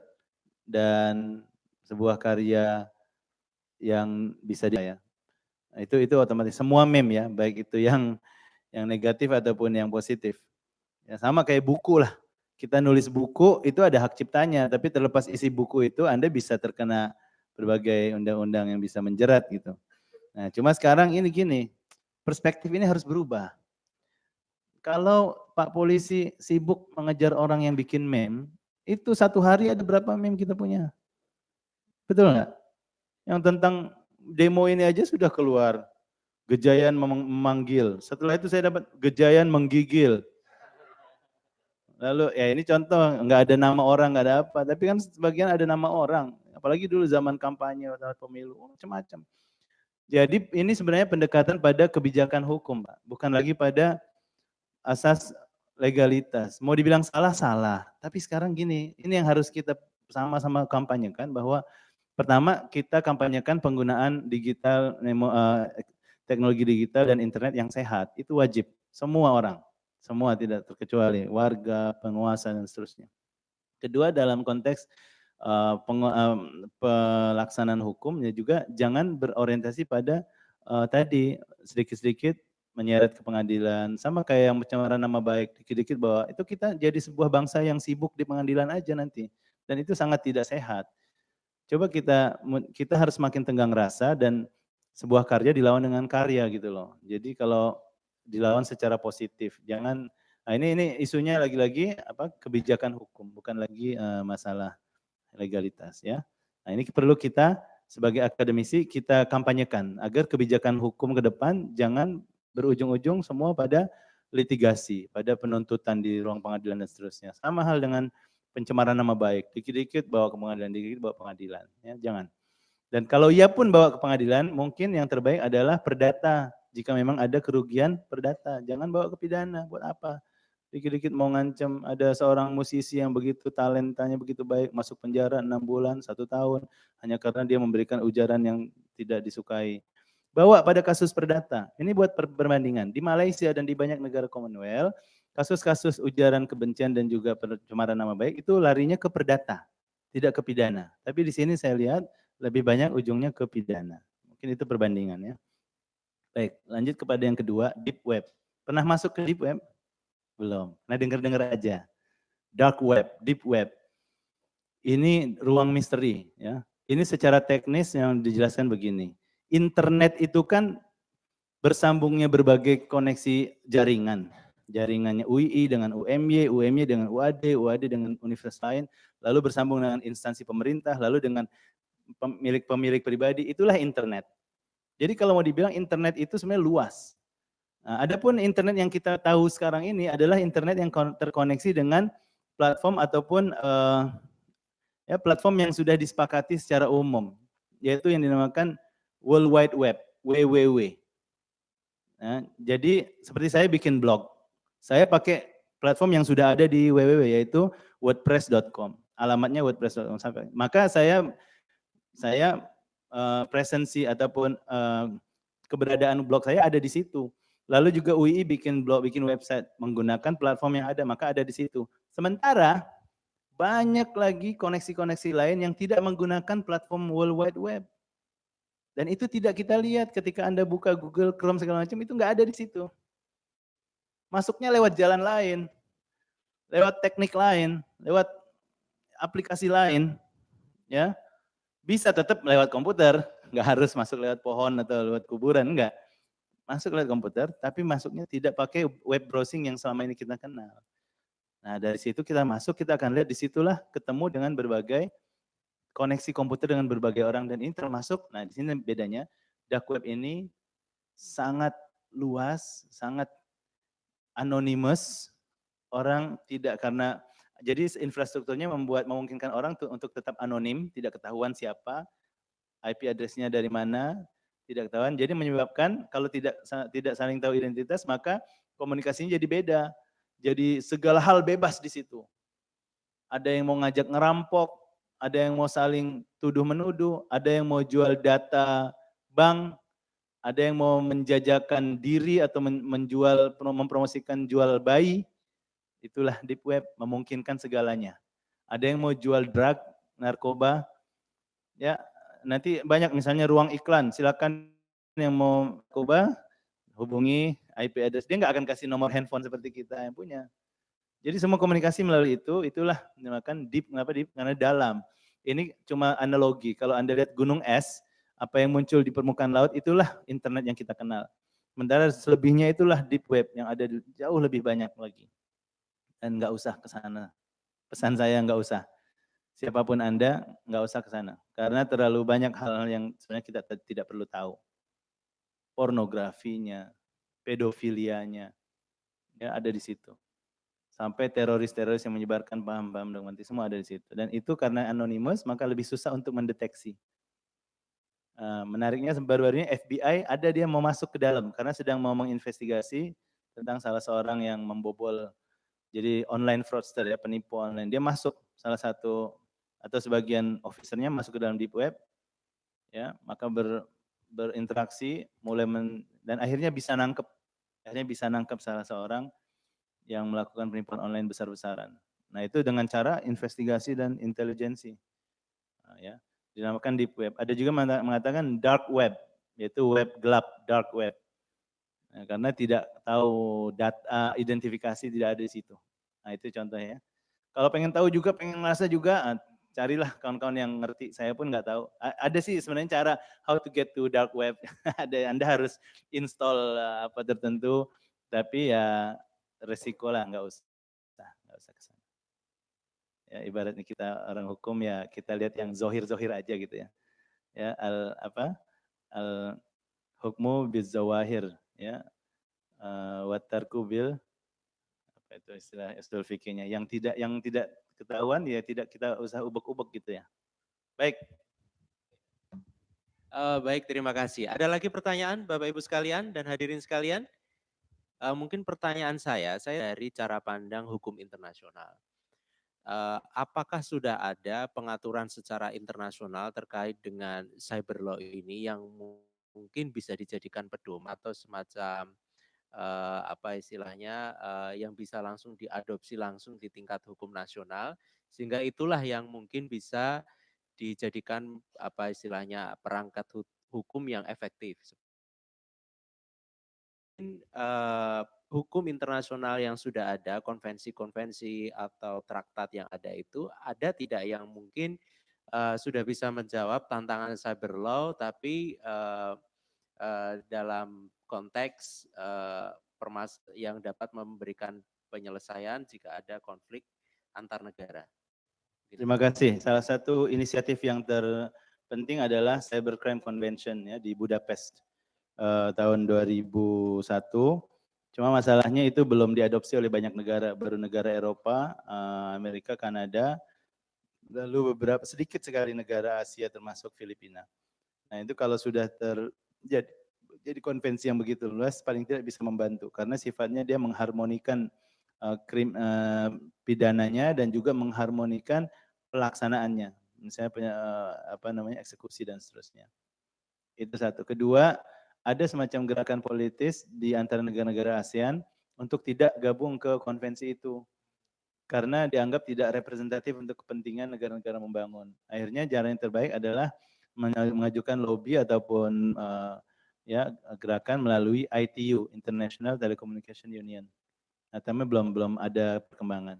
dan sebuah karya yang bisa ya. Itu otomatis semua meme ya, baik itu yang negatif ataupun yang positif. Ya sama kayak buku lah. Kita nulis buku itu ada hak ciptanya, tapi terlepas isi buku itu Anda bisa terkena berbagai undang-undang yang bisa menjerat gitu. Nah, cuma sekarang ini gini, perspektif ini harus berubah. Kalau Pak Polisi sibuk mengejar orang yang bikin meme, itu satu hari ada berapa meme kita punya? Betul nggak? Yang tentang demo ini aja sudah keluar. Gejayan memanggil. Setelah itu saya dapat Gejayan menggigil. Lalu ya ini contoh, nggak ada nama orang, nggak ada apa. Tapi kan sebagian ada nama orang. Apalagi dulu zaman kampanye, saat pemilu, macam-macam. Jadi ini sebenarnya pendekatan pada kebijakan hukum, Pak. Bukan lagi pada asas legalitas. Mau dibilang salah. Tapi sekarang gini, ini yang harus kita sama-sama kampanyekan bahwa pertama kita kampanyekan penggunaan digital, teknologi digital dan internet yang sehat. Itu wajib, semua orang. Semua tidak terkecuali, warga, penguasa dan seterusnya. Kedua dalam konteks pelaksanaan hukum ya juga jangan berorientasi pada tadi sedikit-sedikit menyeret ke pengadilan, sama kayak yang pencemaran nama baik, dikit-dikit bahwa itu kita jadi sebuah bangsa yang sibuk di pengadilan aja nanti, dan itu sangat tidak sehat. Coba kita harus makin tenggang rasa dan sebuah karya dilawan dengan karya gitu loh. Jadi kalau dilawan secara positif, jangan. Nah ini isunya lagi-lagi kebijakan hukum, bukan lagi masalah legalitas ya. Nah ini perlu kita sebagai akademisi kita kampanyekan agar kebijakan hukum ke depan jangan berujung-ujung semua pada litigasi, pada penuntutan di ruang pengadilan dan seterusnya. Sama hal dengan pencemaran nama baik, dikit-dikit bawa ke pengadilan, dikit-dikit bawa ke pengadilan, ya jangan. Dan kalau ia pun bawa ke pengadilan, mungkin yang terbaik adalah perdata. Jika memang ada kerugian perdata, jangan bawa ke pidana. Buat apa? Dikit-dikit mau ngancam, ada seorang musisi yang begitu talentanya begitu baik, masuk penjara 6 bulan, 1 tahun, hanya karena dia memberikan ujaran yang tidak disukai. Bawa pada kasus perdata. Ini buat perbandingan. Di Malaysia dan di banyak negara Commonwealth, kasus-kasus ujaran kebencian dan juga pencemaran nama baik itu larinya ke perdata, tidak ke pidana. Tapi di sini saya lihat lebih banyak ujungnya ke pidana. Mungkin itu perbandingannya. Baik, lanjut kepada yang kedua, deep web. Pernah masuk ke deep web? Belum. Nah, dengar-dengar aja. Dark web, deep web. Ini ruang misteri ya. Ini secara teknis yang dijelaskan begini. Internet itu kan bersambungnya berbagai koneksi jaringan. Jaringannya UI dengan UMY, UMY dengan UAD, UAD dengan universitas lain, lalu bersambung dengan instansi pemerintah, lalu dengan pemilik pribadi, itulah internet. Jadi kalau mau dibilang internet itu sebenarnya luas. Nah, adapun internet yang kita tahu sekarang ini adalah internet yang terkoneksi dengan platform ataupun platform yang sudah disepakati secara umum, yaitu yang dinamakan World Wide Web, WWW. Nah, jadi seperti saya bikin blog, saya pakai platform yang sudah ada di WWW yaitu wordpress.com, alamatnya wordpress.com. Maka saya presensi ataupun keberadaan blog saya ada di situ. Lalu juga UI bikin blog, bikin website menggunakan platform yang ada, maka ada di situ. Sementara banyak lagi koneksi-koneksi lain yang tidak menggunakan platform World Wide Web. Dan itu tidak kita lihat ketika Anda buka Google Chrome segala macam, itu nggak ada di situ. Masuknya lewat jalan lain, lewat teknik lain, lewat aplikasi lain, ya. Bisa tetap lewat komputer, nggak harus masuk lewat pohon atau lewat kuburan, enggak. Masuk lewat komputer, tapi masuknya tidak pakai web browsing yang selama ini kita kenal. Nah dari situ kita masuk, kita akan lihat disitulah ketemu dengan berbagai koneksi komputer dengan berbagai orang, dan ini termasuk, nah di sini bedanya, dark web ini sangat luas, sangat anonymous, orang tidak karena, jadi infrastrukturnya memungkinkan orang untuk tetap anonim, tidak ketahuan siapa, IP address-nya dari mana, tidak ketahuan, jadi menyebabkan kalau tidak saling tahu identitas, maka komunikasinya jadi beda, jadi segala hal bebas di situ. Ada yang mau ngajak ngerampok, ada yang mau saling tuduh-menuduh, ada yang mau jual data bank, ada yang mau menjajakan diri atau menjual, mempromosikan jual bayi. Itulah deep web, memungkinkan segalanya. Ada yang mau jual drug, narkoba, ya nanti banyak misalnya ruang iklan, silakan yang mau narkoba hubungi IP address, dia nggak akan kasih nomor handphone seperti kita yang punya. Jadi semua komunikasi melalui itu, itulah dinamakan deep. Kenapa deep? Karena dalam. Ini cuma analogi. Kalau Anda lihat gunung es, apa yang muncul di permukaan laut, itulah internet yang kita kenal. Sementara selebihnya itulah deep web yang ada jauh lebih banyak lagi. Dan nggak usah ke sana. Pesan saya nggak usah. Siapapun Anda, nggak usah ke sana. Karena terlalu banyak hal-hal yang sebenarnya kita tidak perlu tahu. Pornografinya, pedofilianya, ya ada di situ. Sampai teroris-teroris yang menyebarkan paham-paham dogmatis semua ada di situ. Dan itu karena anonymous maka lebih susah untuk mendeteksi. Menariknya baru-baru ini FBI ada dia mau masuk ke dalam karena sedang mau menginvestigasi tentang salah seorang yang membobol, jadi online fraudster ya, penipu online. Dia masuk salah satu atau sebagian officernya masuk ke dalam deep web, ya maka berinteraksi mulai dan akhirnya bisa nangkep salah seorang yang melakukan penipuan online besar-besaran. Nah itu dengan cara investigasi dan intelijensi. Ya, dinamakan deep web. Ada juga mengatakan dark web, yaitu web gelap, dark web. Nah, karena tidak tahu data identifikasi tidak ada di situ. Nah, itu contohnya. Kalau pengen tahu juga, pengen merasa juga, carilah kawan-kawan yang ngerti. Saya pun nggak tahu. Ada sih sebenarnya cara how to get to dark web. Ada, Anda harus install apa tertentu, tapi ya resiko lah, nggak usah kesana. Ya, ibaratnya kita orang hukum ya kita lihat yang zohir-zohir aja gitu ya. Ya al hukmu bizawahir ya. Watarku bil apa itu istilah usul fikihnya, yang tidak ketahuan ya tidak kita usah ubek-ubek gitu ya. Baik. Baik, terima kasih. Ada lagi pertanyaan Bapak Ibu sekalian dan hadirin sekalian? Mungkin pertanyaan saya dari cara pandang hukum internasional. Apakah sudah ada pengaturan secara internasional terkait dengan cyber law ini yang mungkin bisa dijadikan pedoman atau semacam apa istilahnya yang bisa langsung diadopsi langsung di tingkat hukum nasional, sehingga itulah yang mungkin bisa dijadikan apa istilahnya perangkat hukum yang efektif. Hukum internasional yang sudah ada, konvensi-konvensi atau traktat yang ada itu, ada tidak yang mungkin sudah bisa menjawab tantangan cyber law, tapi dalam konteks yang dapat memberikan penyelesaian jika ada konflik antar negara. Terima kasih. Salah satu inisiatif yang terpenting adalah Cybercrime Convention ya di Budapest tahun 2001. Cuma masalahnya itu belum diadopsi oleh banyak negara, baru negara Eropa, Amerika, Kanada, lalu beberapa sedikit sekali negara Asia termasuk Filipina. Nah itu kalau sudah jadi konvensi yang begitu luas, paling tidak bisa membantu karena sifatnya dia mengharmonikan pidananya dan juga mengharmonikan pelaksanaannya, misalnya eksekusi dan seterusnya. Itu satu. Kedua, ada semacam gerakan politis di antara negara-negara ASEAN untuk tidak gabung ke konvensi itu karena dianggap tidak representatif untuk kepentingan negara-negara membangun. Akhirnya jalan yang terbaik adalah mengajukan lobby ataupun gerakan melalui ITU, International Telecommunication Union. Nah, tapi belum ada perkembangan.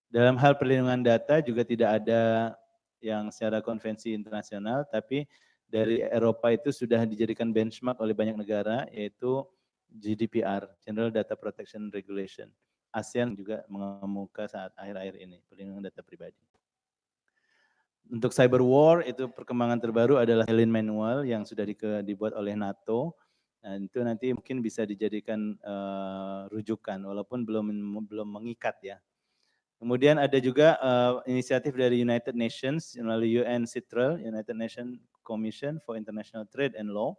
Dalam hal perlindungan data juga tidak ada yang secara konvensi internasional, tapi dari Eropa itu sudah dijadikan benchmark oleh banyak negara, yaitu GDPR, General Data Protection Regulation. ASEAN juga mengemuka saat akhir-akhir ini, perlindungan data pribadi. Untuk cyber war, itu perkembangan terbaru adalah Helene Manual yang sudah dibuat oleh NATO. Nah, itu nanti mungkin bisa dijadikan rujukan, walaupun belum mengikat ya. Kemudian ada juga inisiatif dari United Nations melalui UNCITRAL, United Nations Commission for International Trade and Law,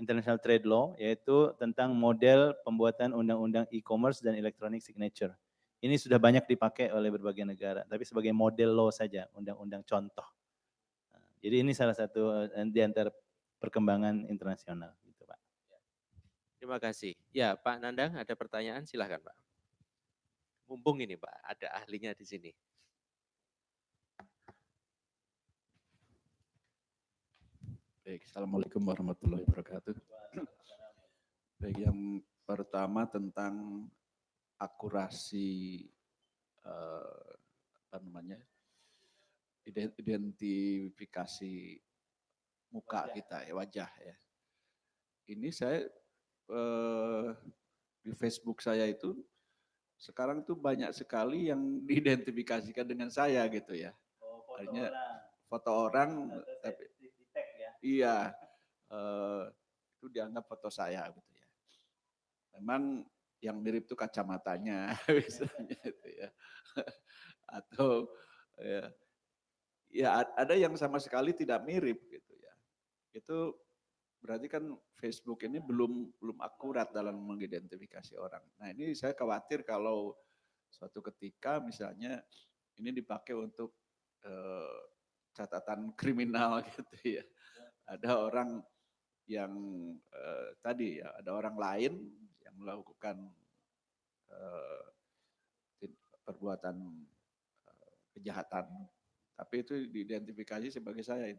International Trade Law, yaitu tentang model pembuatan undang-undang e-commerce dan electronic signature. Ini sudah banyak dipakai oleh berbagai negara, tapi sebagai model law saja, undang-undang contoh. Jadi ini salah satu di antara perkembangan internasional. Gitu, Pak. Terima kasih. Ya, Pak Nandang ada pertanyaan, silakan Pak. Mumpung ini Pak, ada ahlinya di sini. Baik, Assalamualaikum warahmatullahi wabarakatuh. Baik, yang pertama tentang akurasi identifikasi muka kita ya, wajah ya. Ini saya di Facebook saya itu sekarang tuh banyak sekali yang diidentifikasikan dengan saya gitu ya. Artinya foto orang tapi iya itu dianggap foto saya gitu ya. Memang yang mirip tuh kacamatanya misalnya itu ya. Atau ya ada yang sama sekali tidak mirip gitu ya. Itu berarti kan Facebook ini belum akurat dalam mengidentifikasi orang. Nah ini saya khawatir kalau suatu ketika misalnya ini dipakai untuk catatan kriminal gitu ya. Ada orang yang tadi ya, ada orang lain yang melakukan perbuatan kejahatan, tapi itu diidentifikasi sebagai saya.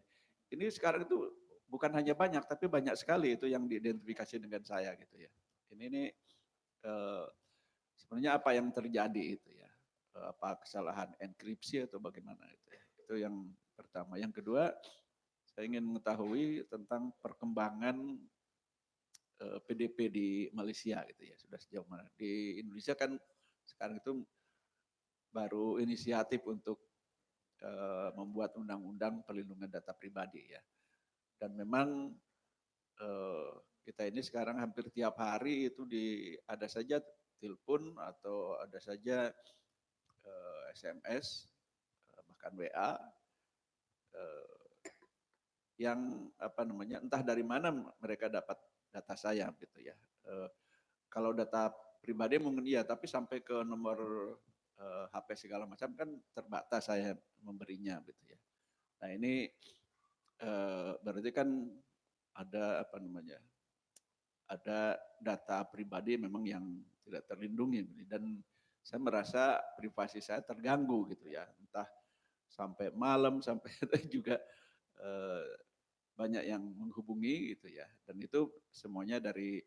Ini sekarang itu bukan hanya banyak, tapi banyak sekali itu yang diidentifikasi dengan saya gitu ya. Ini sebenarnya apa yang terjadi itu ya? Apa kesalahan enkripsi atau bagaimana itu ya? Itu yang pertama. Yang kedua, saya ingin mengetahui tentang perkembangan PDP di Malaysia gitu ya, sudah sejauh mana. Di Indonesia kan sekarang itu baru inisiatif untuk membuat undang-undang perlindungan data pribadi ya. Dan memang kita ini sekarang hampir tiap hari itu ada saja telepon atau ada saja SMS, bahkan WA yang entah dari mana mereka dapat data saya gitu ya. Kalau data pribadi mungkin iya, tapi sampai ke nomor HP segala macam kan terbatas saya memberinya gitu ya. Nah ini berarti kan ada ada data pribadi memang yang tidak terlindungi dan saya merasa privasi saya terganggu gitu ya, entah sampai malam sampai juga banyak yang menghubungi gitu ya, dan itu semuanya dari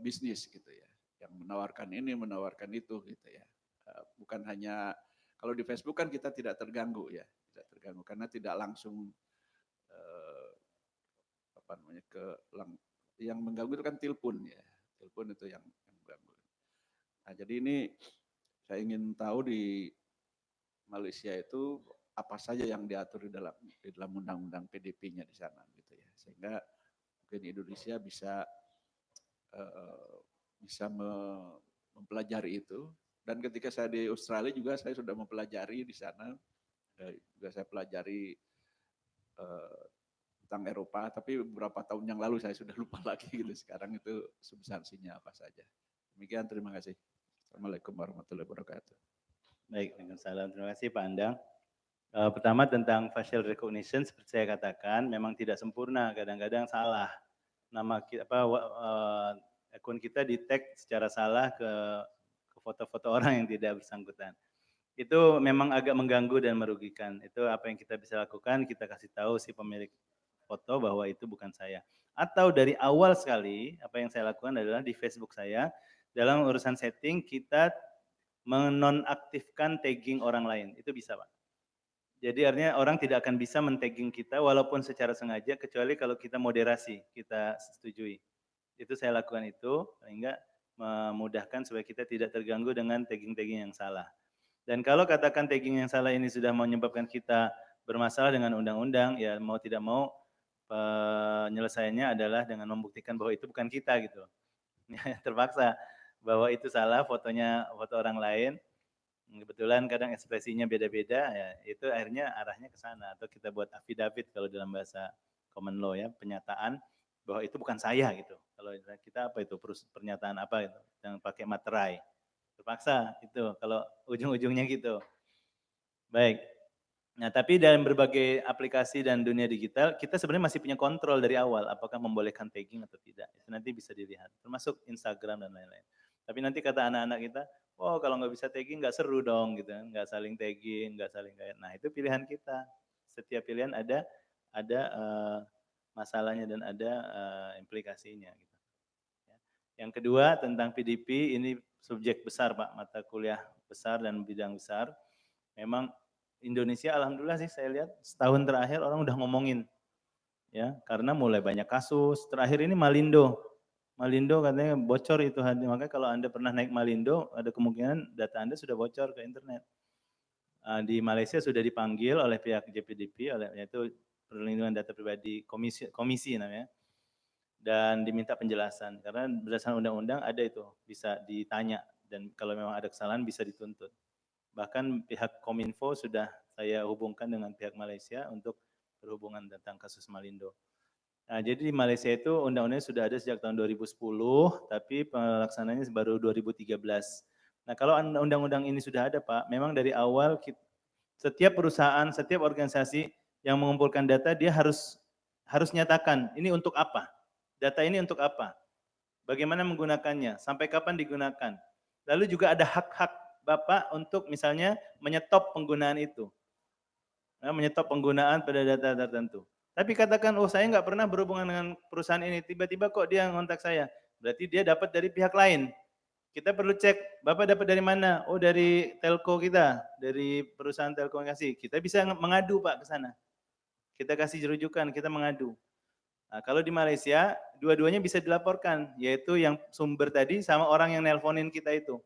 bisnis gitu ya, yang menawarkan ini menawarkan itu gitu ya. Bukan hanya kalau di Facebook kan kita tidak terganggu ya, tidak terganggu karena tidak langsung yang mengganggu itu kan telepon ya, telepon itu yang mengganggu. Nah jadi ini saya ingin tahu di Malaysia itu apa saja yang diatur di dalam undang-undang PDP-nya di sana gitu ya, sehingga mungkin Indonesia bisa mempelajari itu. Dan ketika saya di Australia juga saya sudah mempelajari di sana, juga saya pelajari tentang Eropa, tapi beberapa tahun yang lalu saya sudah lupa lagi gitu. Sekarang itu substansinya apa saja. Demikian, terima kasih. Assalamualaikum warahmatullahi wabarakatuh. Baik, Waalaikumsalam. Terima kasih Pak Andang. Pertama tentang facial recognition, seperti saya katakan, memang tidak sempurna, kadang-kadang salah. Nama kita, akun kita di-tag secara salah ke foto-foto orang yang tidak bersangkutan. Itu memang agak mengganggu dan merugikan. Itu apa yang kita bisa lakukan, kita kasih tahu si pemilik foto bahwa itu bukan saya. Atau dari awal sekali, apa yang saya lakukan adalah di Facebook saya, dalam urusan setting kita menonaktifkan tagging orang lain. Itu bisa Pak. Jadi artinya orang tidak akan bisa men-tagging kita walaupun secara sengaja, kecuali kalau kita moderasi, kita setujui. Itu saya lakukan itu, sehingga memudahkan supaya kita tidak terganggu dengan tagging-tagging yang salah. Dan kalau katakan tagging yang salah ini sudah menyebabkan kita bermasalah dengan undang-undang, ya mau tidak mau penyelesaiannya adalah dengan membuktikan bahwa itu bukan kita gitu. Terpaksa bahwa itu salah, fotonya foto orang lain, kebetulan kadang ekspresinya beda-beda, ya itu akhirnya arahnya ke sana. Atau kita buat affidavit kalau dalam bahasa common law ya, pernyataan bahwa itu bukan saya gitu. Kalau kita apa itu, pernyataan apa gitu, yang pakai materai. Terpaksa itu kalau ujung-ujungnya gitu. Baik. Nah, tapi dalam berbagai aplikasi dan dunia digital, kita sebenarnya masih punya kontrol dari awal, apakah membolehkan tagging atau tidak. Itu nanti bisa dilihat, termasuk Instagram dan lain-lain. Tapi nanti kata anak-anak kita, oh kalau nggak bisa tagging nggak seru dong gitu, nggak saling tagging, nggak saling kayak. Nah itu pilihan kita. Setiap pilihan ada masalahnya dan ada implikasinya. Gitu. Yang kedua tentang PDP, ini subjek besar Pak, mata kuliah besar dan bidang besar. Memang Indonesia alhamdulillah sih saya lihat setahun terakhir orang udah ngomongin ya, karena mulai banyak kasus. Terakhir ini Malindo katanya bocor itu, makanya kalau Anda pernah naik Malindo ada kemungkinan data Anda sudah bocor ke internet. Di Malaysia sudah dipanggil oleh pihak JPDP, yaitu perlindungan data pribadi komisi namanya, dan diminta penjelasan karena berdasarkan undang-undang ada itu bisa ditanya dan kalau memang ada kesalahan bisa dituntut. Bahkan pihak Kominfo sudah saya hubungkan dengan pihak Malaysia untuk berhubungan tentang kasus Malindo. Nah, jadi di Malaysia itu undang-undangnya sudah ada sejak tahun 2010, tapi pelaksananya baru 2013. Nah, kalau undang-undang ini sudah ada Pak, memang dari awal setiap perusahaan, setiap organisasi yang mengumpulkan data dia harus nyatakan ini untuk apa, data ini untuk apa, bagaimana menggunakannya, sampai kapan digunakan. Lalu juga ada hak-hak Bapak untuk misalnya menyetop penggunaan itu. menyetop penggunaan pada data tertentu. Tapi katakan, oh saya nggak pernah berhubungan dengan perusahaan ini, tiba-tiba kok dia ngontak saya. Berarti dia dapat dari pihak lain. Kita perlu cek, Bapak dapat dari mana? Oh dari telco kita, dari perusahaan telekomunikasi. Kita bisa mengadu Pak ke sana. Kita kasih rujukan, kita mengadu. Nah, kalau di Malaysia, dua-duanya bisa dilaporkan, yaitu yang sumber tadi sama orang yang nelponin kita itu.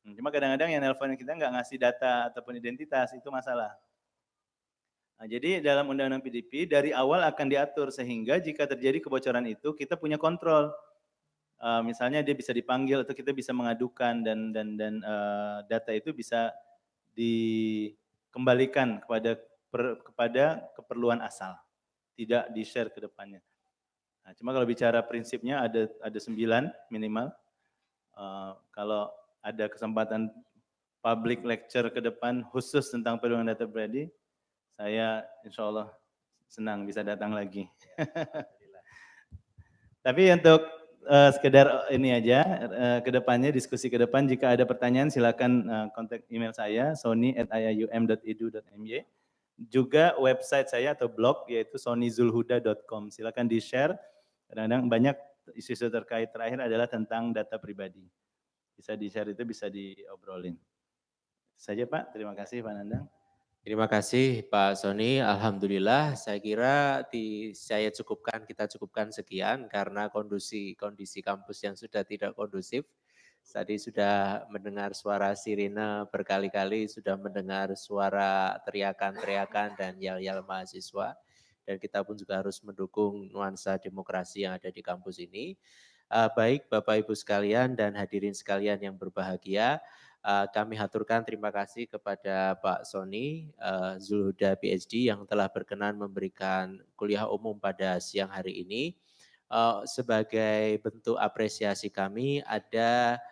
Cuma kadang-kadang yang nelponin kita nggak ngasih data ataupun identitas, itu masalah. Nah, jadi dalam Undang-Undang PDP dari awal akan diatur sehingga jika terjadi kebocoran itu kita punya kontrol. Misalnya dia bisa dipanggil atau kita bisa mengadukan dan data itu bisa dikembalikan kepada keperluan asal, tidak di-share ke depannya. Nah, cuma kalau bicara prinsipnya ada 9 minimal. Kalau ada kesempatan public lecture ke depan khusus tentang perlindungan data pribadi, saya insya Allah senang bisa datang lagi. Tapi untuk sekedar ini aja, ke depannya diskusi ke depan jika ada pertanyaan silakan kontak email saya sony@iium.edu.my. Juga website saya atau blog yaitu sonyzulhuda.com. Silakan di-share. Kadang-kadang banyak isu-isu terkait terakhir adalah tentang data pribadi. Bisa di-share itu bisa diobrolin. Itu saja Pak, terima kasih Pak Nandang. Terima kasih Pak Sony. Alhamdulillah saya kira kita cukupkan sekian karena kondisi kampus yang sudah tidak kondusif. Tadi sudah mendengar suara sirine berkali-kali, sudah mendengar suara teriakan-teriakan dan yel-yel mahasiswa. Dan kita pun juga harus mendukung nuansa demokrasi yang ada di kampus ini. Baik Bapak Ibu sekalian dan hadirin sekalian yang berbahagia, kami haturkan terima kasih kepada Pak Sony Zulhuda PhD yang telah berkenan memberikan kuliah umum pada siang hari ini. Sebagai bentuk apresiasi kami ada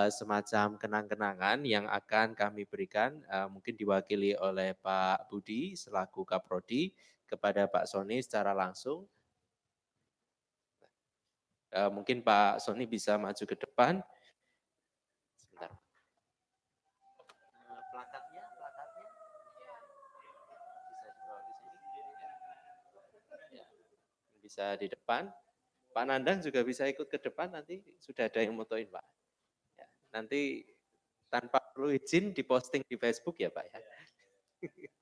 semacam kenang-kenangan yang akan kami berikan, mungkin diwakili oleh Pak Budi selaku Kaprodi kepada Pak Sony secara langsung. Mungkin Pak Sony bisa maju ke depan. Sebentar. Plakatnya bisa di depan. Pak Nandang juga bisa ikut ke depan, nanti sudah ada yang motoin Pak. Ya, nanti tanpa perlu izin diposting di Facebook ya Pak ya. Ya.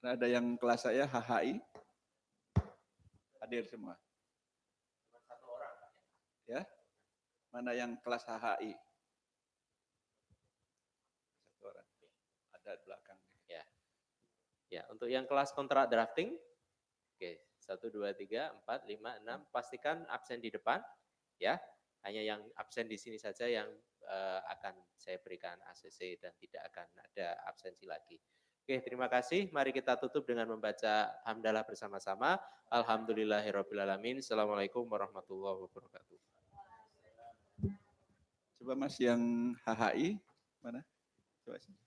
Ada yang kelas saya HHI, hadir semua. Ya, mana yang kelas HHI? Satu orang. Ada di belakang. Ya. Ya, untuk yang kelas kontrak drafting, oke, 1, 2, 3, 4, 5, 6, pastikan absen di depan, ya. Hanya yang absen di sini saja yang akan saya berikan ACC dan tidak akan ada absensi lagi. Oke, terima kasih. Mari kita tutup dengan membaca hamdalah bersama-sama. Alhamdulillahirrabbilalamin. Assalamualaikum warahmatullahi wabarakatuh. Coba Mas yang HHI, mana? Coba sini.